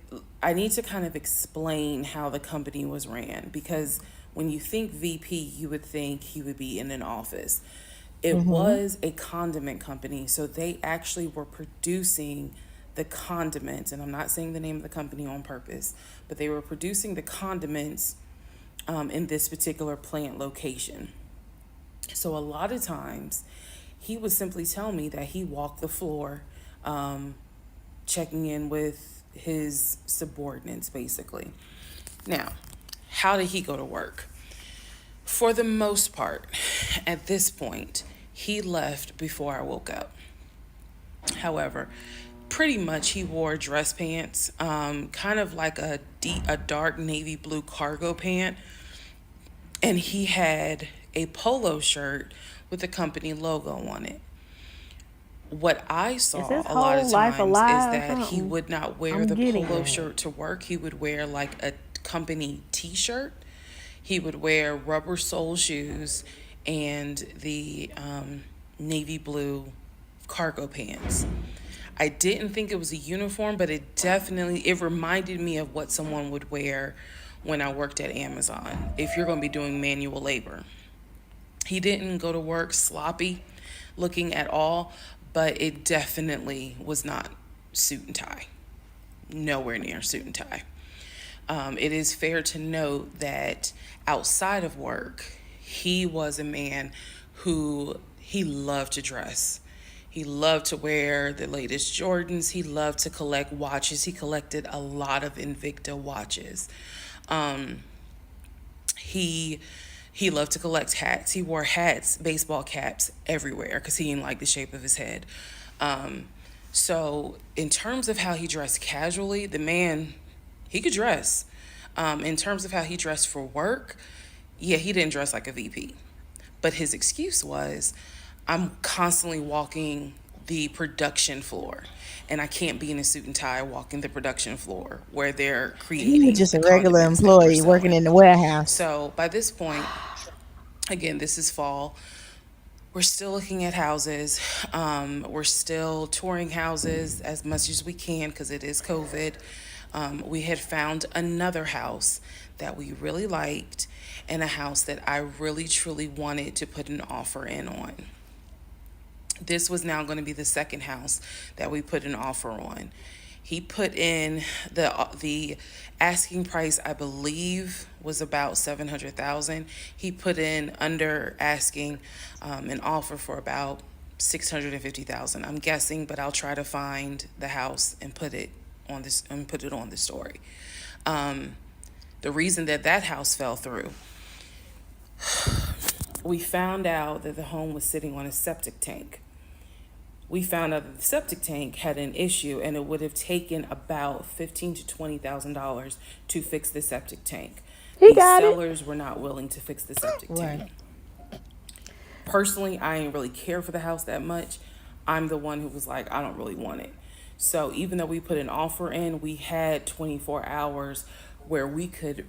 I need to kind of explain how the company was ran, because when you think VP, you would think he would be in an office. It Mm-hmm. was a condiment company, so they actually were producing the condiments, and I'm not saying the name of the company on purpose, but they were producing the condiments in this particular plant location. So a lot of times, he would simply tell me that he walked the floor, um, checking in with his subordinates, basically. Now, how did he go to work? For the most part, at this point, he left before I woke up. However, pretty much he wore dress pants, kind of like a dark navy blue cargo pant, and he had a polo shirt with the company logo on it. What I Is saw his a lot of whole life a times is lie or that he something? would not wear I'm the getting polo that. shirt to work. He would wear like a company t shirt. He would wear rubber sole shoes and the navy blue cargo pants. I didn't think it was a uniform, but it reminded me of what someone would wear when I worked at Amazon if you're going to be doing manual labor. He didn't go to work sloppy looking at all, but it definitely was not suit and tie. Nowhere near suit and tie. It is fair to note that outside of work, he was a man who he loved to dress. He loved to wear the latest Jordans. He loved to collect watches. He collected a lot of Invicta watches. Um, he he loved to collect hats. He wore hats, baseball caps everywhere because he didn't like the shape of his head. Um, so in terms of how he dressed casually, the man, he could dress. In terms of how he dressed for work, yeah, he didn't dress like a VP. But his excuse was, I'm constantly walking the production floor, and I can't be in a suit and tie walking the production floor where they're He was creating just the a regular condiments that we're employee working selling. in the warehouse. So by this point, again, this is fall. We're still looking at houses. We're still touring houses as much as we can because it is COVID. We had found another house that we really liked, and a house that I really truly wanted to put an offer in on. This was now going to be the second house that we put an offer on. He put in the asking price, I believe, was about 700,000. He put in under asking an offer for about 650,000. I'm guessing, but I'll try to find the house and put it on the story. Um, the reason that that house fell through, we found out that the home was sitting on a septic tank. We found out that the septic tank had an issue, and it would have taken about $15,000 to $20,000 to fix the septic tank. He The got it. sellers were not willing to fix the septic tank. Right. Personally, I ain't really care for the house that much. I'm the one who was like, I don't really want it. So even though we put an offer in, we had 24 hours where we could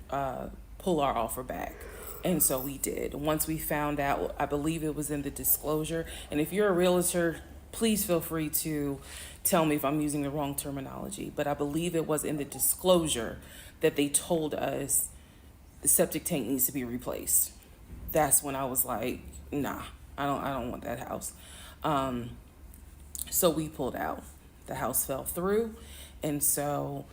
pull our offer back. And so we did. Once we found out, I believe it was in the disclosure. And if you're a realtor, please feel free to tell me if I'm using the wrong terminology. But I believe it was in the disclosure that they told us the septic tank needs to be replaced. That's when I was like, nah, I don't want that house. So we pulled out. The house fell through. And so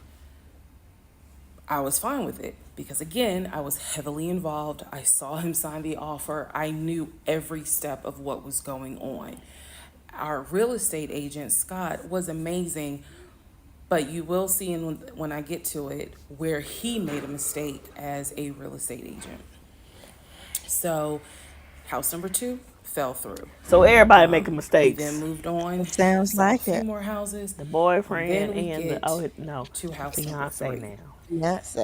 I was fine with it because, again, I was heavily involved. I saw him sign the offer. I knew every step of what was going on. Our real estate agent, Scott, was amazing, but you will see when I get to it where he made a mistake as a real estate agent. So, house number 2 fell through. So everybody making We then mistakes. moved on, It sounds saw a like few it. more houses, The and boyfriend then we and the get no, to house number fiance 3. now.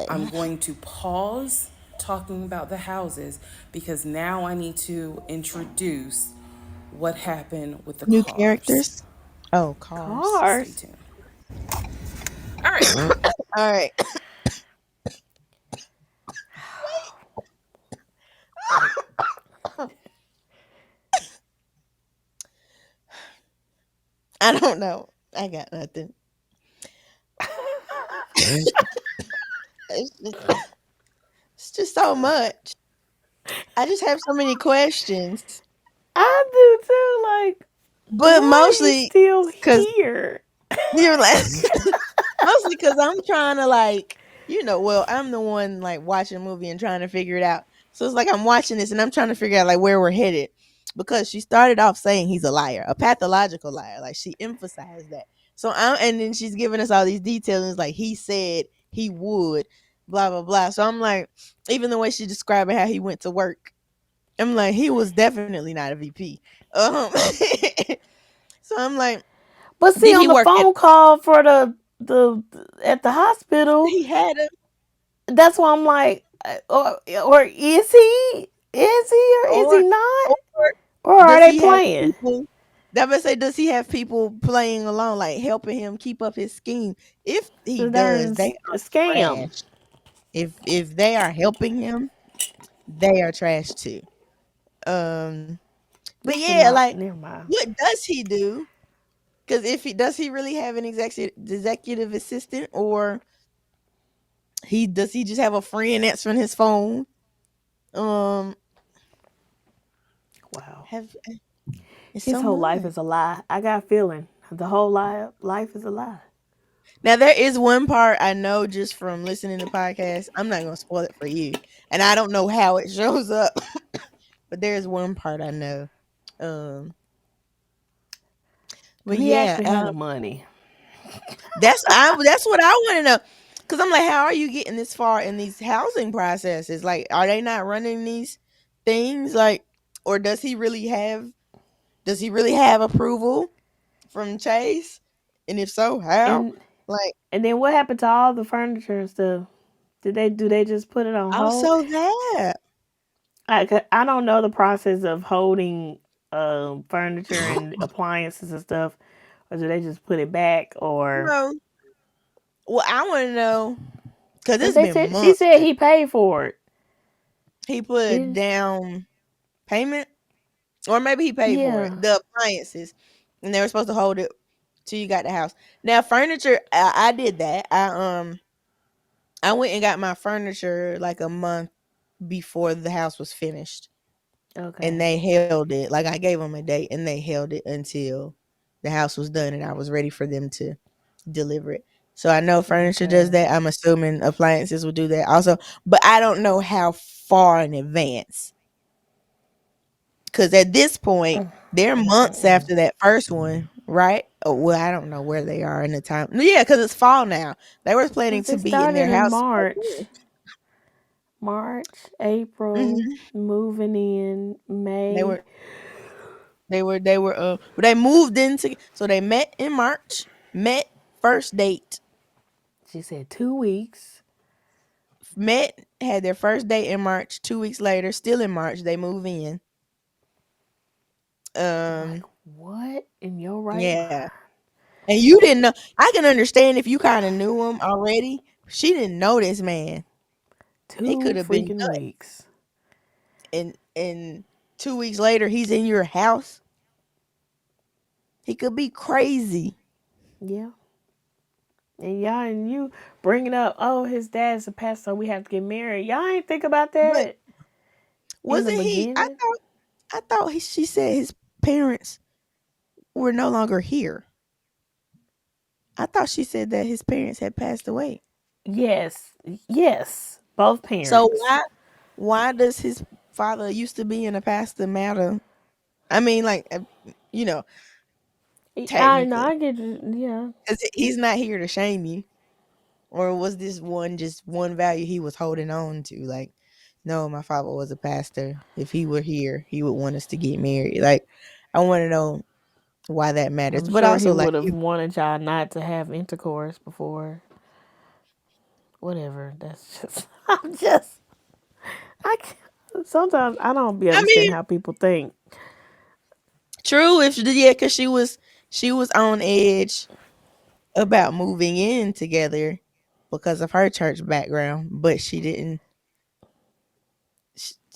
I'm Beyonce. going to pause talking about the houses because now I need to introduce what happened with the New cars. characters. Oh, cars. Stay Cars. tuned. All right. All right. I don't know. I got nothing. It's just so much. I just have so many questions, I do too. Like, but why is he mostly still because here? you're like, mostly because I'm trying to well, I'm the one like watching a movie and trying to figure it out. So it's like I'm watching this and I'm trying to figure out like where we're headed because she started off saying he's a liar, a pathological liar. Like she emphasized that. And then she's giving us all these details. And it's like he said he would, blah blah blah. So I'm like, even the way she described how he went to work, I'm like, he was definitely not a VP. So I'm like, But see, did he on the work at? phone call for the at the hospital, He had a that's why I'm like, or is he? Is he or is or he not? or Or are does they he have playing? people that would say does he have people playing along, like helping him keep up his scheme? If he The darn does, they are scam. trash. If they are helping him, they are trash too. Um but This is yeah, not. like Never mind. what does he do? Because if he does, he really have an executive assistant, or he just have a friend answering his phone? Um, Wow. have it's His so whole life much. is a lie. I got a feeling the whole life is a lie. Now there is one part I know just from listening to podcasts. I'm not gonna spoil it for you, and I don't know how it shows up, but there is one part I know. Um, Do but he yeah, actually have the money? that's what I want to know. Cause I'm like, how are you getting this far in these housing processes? Like, are they not running these things? Like, or does he really have approval from Chase? And if so, how? And Like, and then what happened to all the furniture and stuff? Do they just put it on hold? also that. I don't know the process of holding furniture and appliances and stuff, or do they just put it back? Or No. Well, I want to know because because it's they been said she months. said he paid for it. He put a Is down payment, or maybe he paid for it. yeah. The appliances, and they were supposed to hold it till you got the house. Now, furniture, I did that. I went and got my furniture like a month before the house was finished, and Okay. they held it. Like I gave them a date, and they held it until the house was done, and I was ready for them to deliver it. So I know furniture does Okay. that. I'm assuming appliances will do that also, but I don't know how far in advance. Because at this point, they're months after that first one, right? Oh, well, I don't know where they are in the time. Yeah, because it's fall now. They were planning Because to they be in their started in house. March, April, Mhm. moving in They May. were they moved into, so they met in March, met first date, She said 2 weeks. met had their first date in March. 2 weeks later, still in March, they move in. Like Um, what in your right mind? yeah, and you didn't know. I can understand if you kind of knew him already. She didn't know this man. He could 2 have been freaking nuts. weeks. And 2 weeks later, he's in your house. He could be crazy. Yeah. And y'all and you bringing up, oh, his dad's a pastor, so we have to get married. Y'all ain't think about But that in the wasn't he? beginning. I thought she said his parents were no longer here. I thought she said that his parents had passed away. Yes. Yes. Both So parents. why does his father used to be in a pastor matter? I mean, like, you know, I know, technically, I get you. Yeah. because he's not here to shame you. Or was this one just one value he was holding on to? Like, no, my father was a pastor. If he were here, he would want us to get married. Like, I want to know why that matters. I'm But sure he also, like, would have wanted y'all not to have intercourse before. Whatever. That's just, I'm just, I can't, sometimes I don't be I mean, understanding how people think. true. If yeah, because she was on edge about moving in together because of her church background, but she didn't.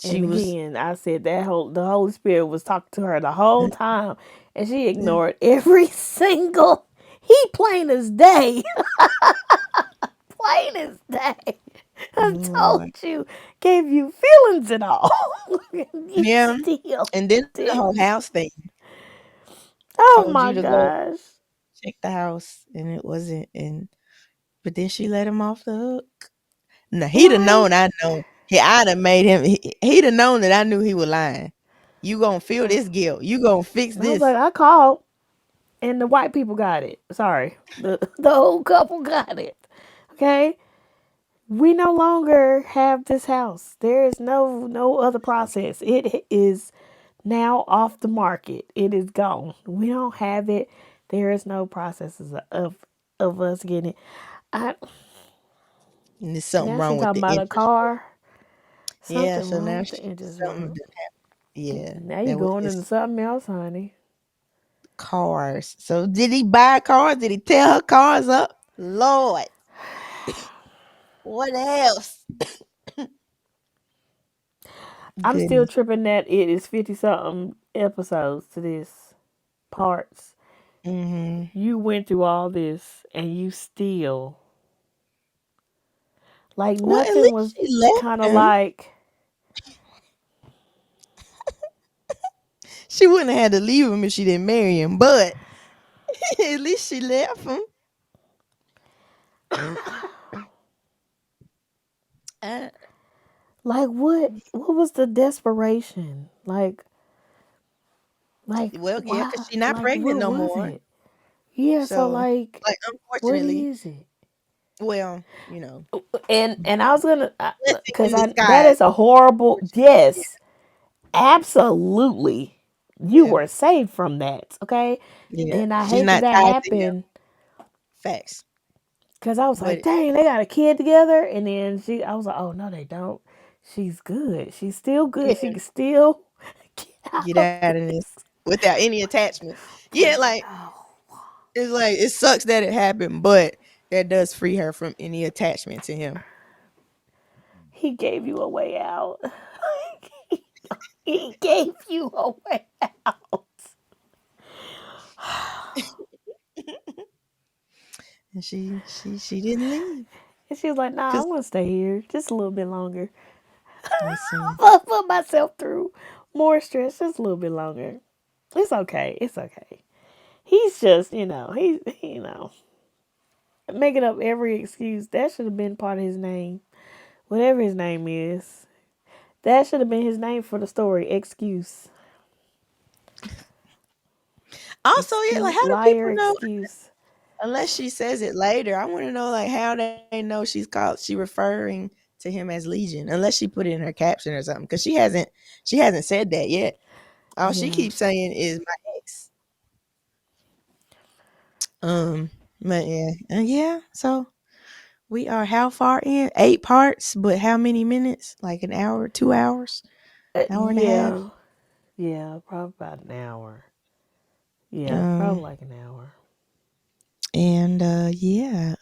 She And was. again, I said the Holy Spirit was talking to her the whole time, and she ignored every single. He plain as day, plain as day. I told Lord. you, gave you feelings and all. You Yeah, still and then the whole didn't. house thing. Oh Told my you to go gosh. check the house, and it wasn't. And but then she let him off the hook. No, he'd have known. Like, I know. I'd have made him. He'd have known that I knew he was lying. You gonna feel this guilt. You gonna fix I was like, this. I called, and the white people got it. Sorry, the whole couple got it. Okay, we no longer have this house. There is no other process. It is now off the market. It is gone. We don't have it. There is no processes of us getting it. I And there's something Now she wrong with talking the about a interest rate. car. Yeah. Something So wrong now with the interest something. rate. Yeah, Now you that was going into his something else, honey. cars. So did he buy cars? Did he tear her cars up? Lord, what else? I'm still Goodness. tripping that it is 50 something episodes to this parts. Hmm. You went through all this and you still, like, Well, at nothing least was she left kind of him. like, She wouldn't have had to leave him if she didn't marry him, but at least she left him. Uh, what was the desperation? Like well, yeah, why? because she's not Like, pregnant what no was more. it? Yeah, so So, like, like, what unfortunately, is it? well, you know, And I was gonna, blessing because in I that disguise. is a horrible, Yeah, yes, absolutely. You yeah, were saved from that, okay? yeah. And I She's hate that not that tied to him. happened Facts. because I was like, But dang, they got a kid together. And then I was like, oh no, they don't. She's good. She's still good. She yeah, can still get out get of out of this this. without any attachment. Yeah, But like no, it's like it sucks that it happened, but that does free her from any attachment to him. he gave you a way out. He gave you a way out. And she didn't leave. And she was like, nah, I Cause want to stay here just a little bit longer. listen, I'll put myself through more stress just a little bit longer. It's okay. It's okay. He's just, making up every excuse. That should have been part of his name. Whatever his name is. That should have been his name for the story. Excuse. also, yeah, like Excuse. how do Liar people know excuse. unless she says it later? I want to know like how they know she referring to him as Legion unless she put it in her caption or something because she hasn't said that yet. All she Yeah. keeps saying is my ex. Um, but yeah, yeah. So we are how far in? 8 parts, but how many minutes? Like an hour, 2 hours, hour and a half. Yeah. Yeah. Probably about an hour. Yeah. Probably Um, like an hour. and yeah.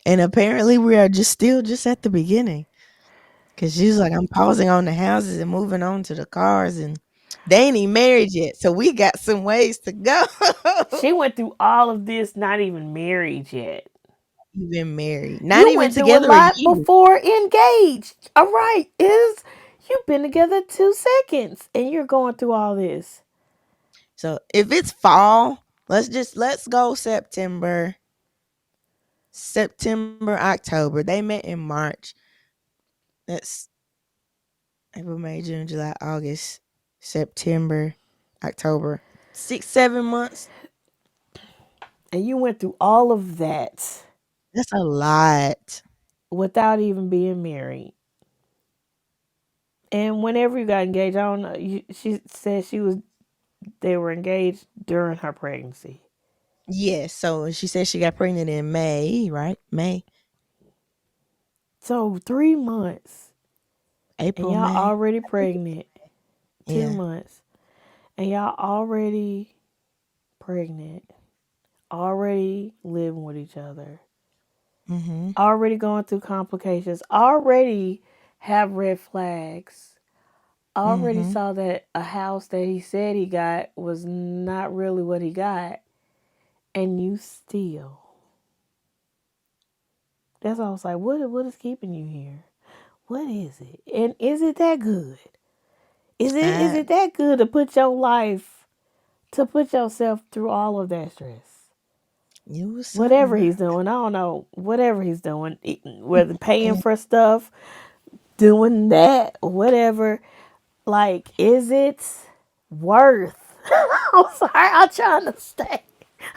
And apparently we are just at the beginning. Cause she's like, I'm pausing on the houses and moving on to the cars, and they ain't even married yet. So we got some ways to go. She went through all of this, not even married yet. Even married. Not You even went through a together a lot year. before engaged. All right, is you've been together 2 seconds and you're going through all this. So if it's fall, let's go September, October. They met in March. That's April, May, June, July, August, September, October. 6, 7 months. And you went through all of that That's a lot. without even being married. And whenever you got engaged, I don't know. She said they were engaged during her pregnancy. Yes. So she said she got pregnant in May, right? May, So 3 months, and April, y'all May. already I think pregnant. two yeah. months, and y'all already pregnant, already living with each other, Mm-hmm. already going through complications, already have red flags, already Mm-hmm. saw that a house that he said he got was not really what he got, and you still. That's why I was like, what is keeping you here? What is it? And is it that good? Is I it that good to put your life, to put yourself through all of that stress? it was Whatever something. he's doing, I don't know. Whatever he's doing, whether paying And for stuff, doing that, whatever. Like, is it worth? I'm sorry, I'm trying to stay.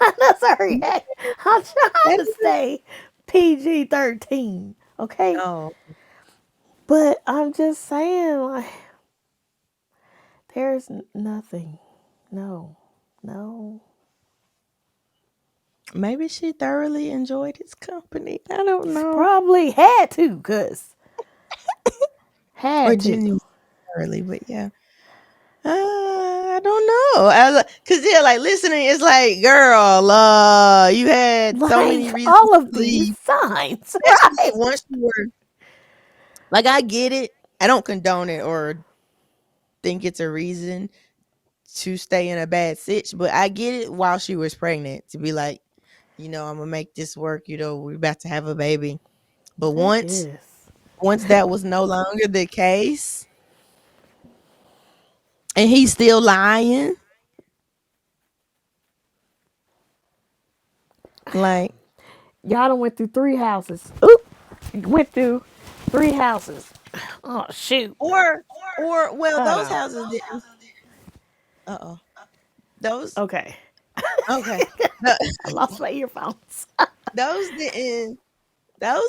I'm not sorry. I'm trying that to is stay PG-13. Okay, oh, but I'm just saying, like, there's nothing. No, no. maybe she thoroughly enjoyed his company. I don't know. Probably had to, cause Or had to. genuinely thoroughly, but yeah. I don't know. Cause yeah, like listening is like, girl, you had so many Like reasons all to of these leave. signs, Especially right? once you were like, I get it. I don't condone it or think it's a reason to stay in a bad sitch, but I get it while she was pregnant to be like, I'm gonna make this work, we're about to have a baby. But I once guess. once that was no longer the case and he's still lying, like Y'all done went through 3 houses. Oop! Went through 3 houses. Oh shoot. or well, Hold those on. houses didn't. Uh-oh. Those Okay. okay. The- I lost my earphones. those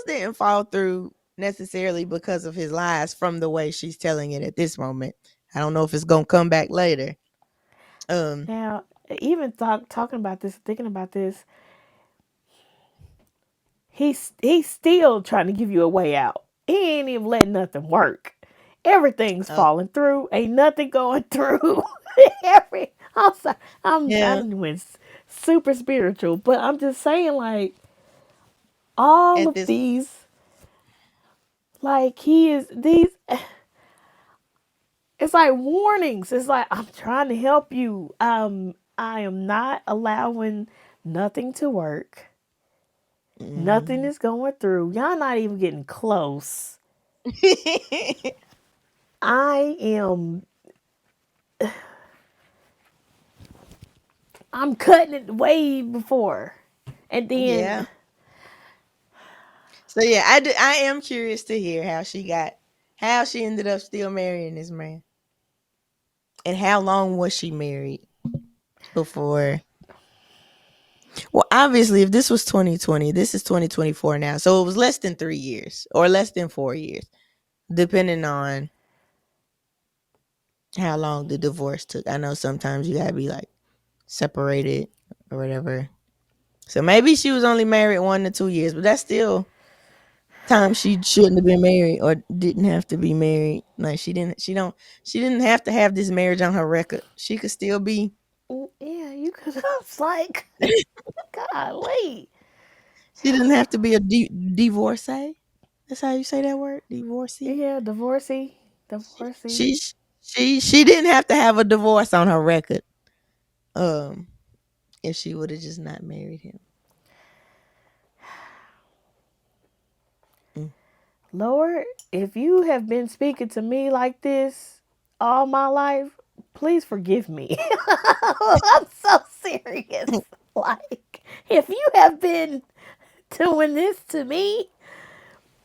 didn't fall through necessarily because of his lies from the way she's telling it at this moment. I don't know if it's gonna come back later. Um Now, even talking about this, thinking about this, he's still trying to give you a way out. He ain't even letting nothing work. Everything's oh falling through. Ain't nothing going through. I'm sorry. I yeah. went super spiritual, but I'm just saying, like, all At of this these, like, he is these. It's like warnings. It's like, I'm trying to help you. I am not allowing nothing to work. Nothing Mhm. is going through. Y'all not even getting close. I am. I'm cutting it way before, and then yeah. So yeah, I am curious to hear how she ended up still marrying this man. And how long was she married before? Well, obviously, if this was 2020, this is 2024 now. So it was less than 3 years or less than 4 years, depending on how long the divorce took. I know sometimes you gotta be like separated or whatever. So maybe she was only married 1 to 2 years, but that's still time she shouldn't have been married or didn't have to be married. Like she didn't have to have this marriage on her record. She could still be yeah, you could have like, golly. She didn't have to be a divorcee. That's how you say that word, divorcee. Yeah, divorcee. She she didn't have to have a divorce on her record. Um, if she would have just not married him. Mm. Lord, if you have been speaking to me like this all my life, please forgive me. I'm so serious. Like, if you have been doing this to me,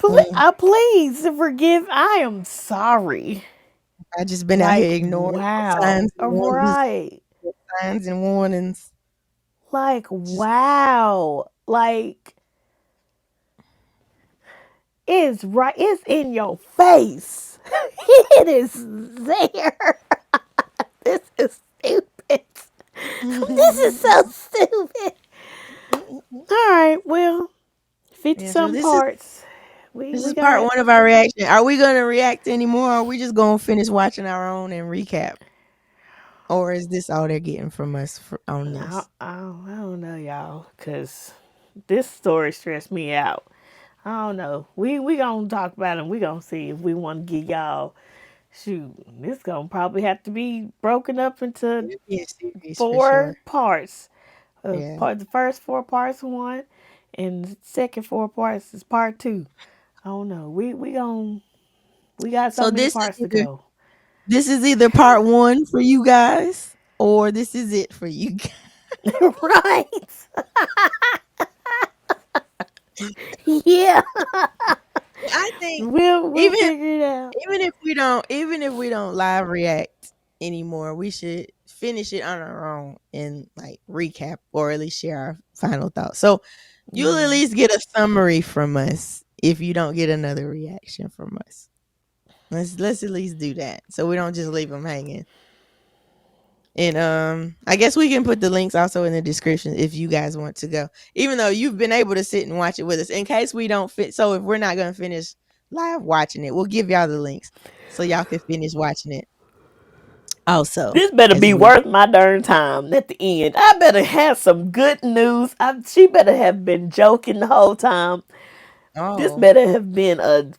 Mm. please forgive. I am sorry. I just been out Like, here ignoring wow. Right. signs and warnings. Like, Just, wow. Like, it's right. It's in your face. It is there. This is stupid. This is so stupid. All right, well, 50 yeah. So something parts. this We is part got. one of our reaction. Are we gonna react anymore? Or are we just gonna finish watching our own and recap? Or is this all they're getting from us on this? I don't know, y'all, because this story stressed me out. I don't know. We gonna talk about it. We gonna see if we want to give y'all. Shoot, this gonna probably have to be broken up into It'll be a series for 4 sure. parts. Yeah. The first 4 parts one, and the second 4 parts is part 2. I don't know. We got so So many parts to go. this is either part one for you guys, or this is it for you guys. Right? Yeah. I think We'll even figure it out. even if we don't live react anymore, we should finish it on our own and like recap or at least share our final thoughts. So you'll at Yeah. least get a summary from us if you don't get another reaction from us. Let's at least do that so we don't just leave them hanging. And I guess we can put the links also in the description if you guys want to go. Even though you've been able to sit and watch it with us in case we don't fit. So if we're not going to finish live watching it, we'll give y'all the links so y'all can finish watching it also This better as be we. worth my darn time at the end. I better have some good news. She better have been joking the whole time. This Oh, better have been a,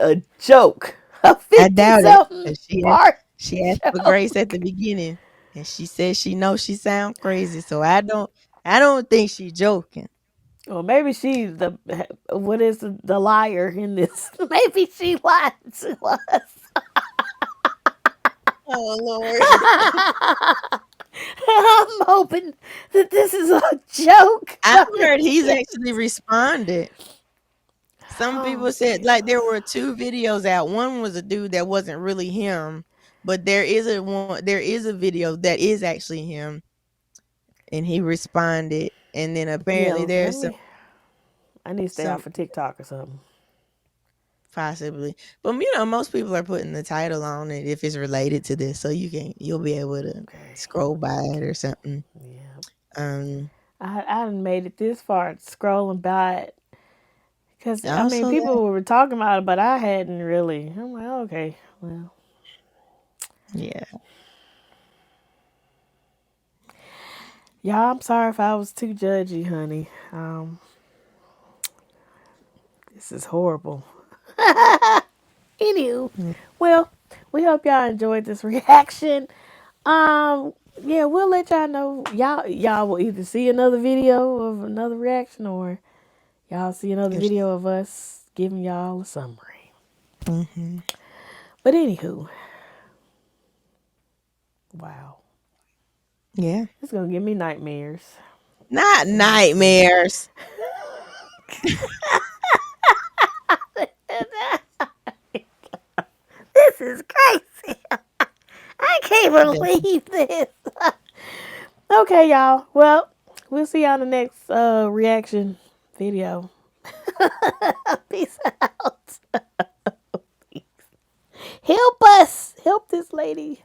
a joke. A I 50 doubt it. something 'Cause part she asked for grace at joke. the beginning and she said she knows she sound crazy. So I don't think she joking. Or maybe she's what is the liar in this? Maybe she lied to us. Oh Lord. I'm hoping that this is a joke. I've heard he's actually responded. Some Oh people said like there Jesus! were two videos out. One was a dude that wasn't really him, but there is a video that is actually him, and he responded. And then Yeah, apparently let there's me. I need to stay some off of TikTok or something. possibly, but most people are putting the title on it if it's related to this, so you'll be able to Okay. scroll by it or something. Yeah. Um, I done made it this far scrolling by it. Because, I mean, also people were talking about it, but I hadn't really. I'm like, okay, well. yeah, Y'all, I'm sorry if I was too judgy, honey. This is horrible. Anywho, yeah. well, we hope y'all enjoyed this reaction. Yeah, we'll let y'all know. Y'all will either see another video of another reaction or y'all see another video of us giving y'all a summary. Mm-hmm. But anywho, wow. Yeah, It's gonna give me nightmares. not Let me see. nightmares. This is crazy. I can't believe this. Okay, y'all. Well, we'll see y'all in the next reaction video. Peace out. Help us. Help this lady.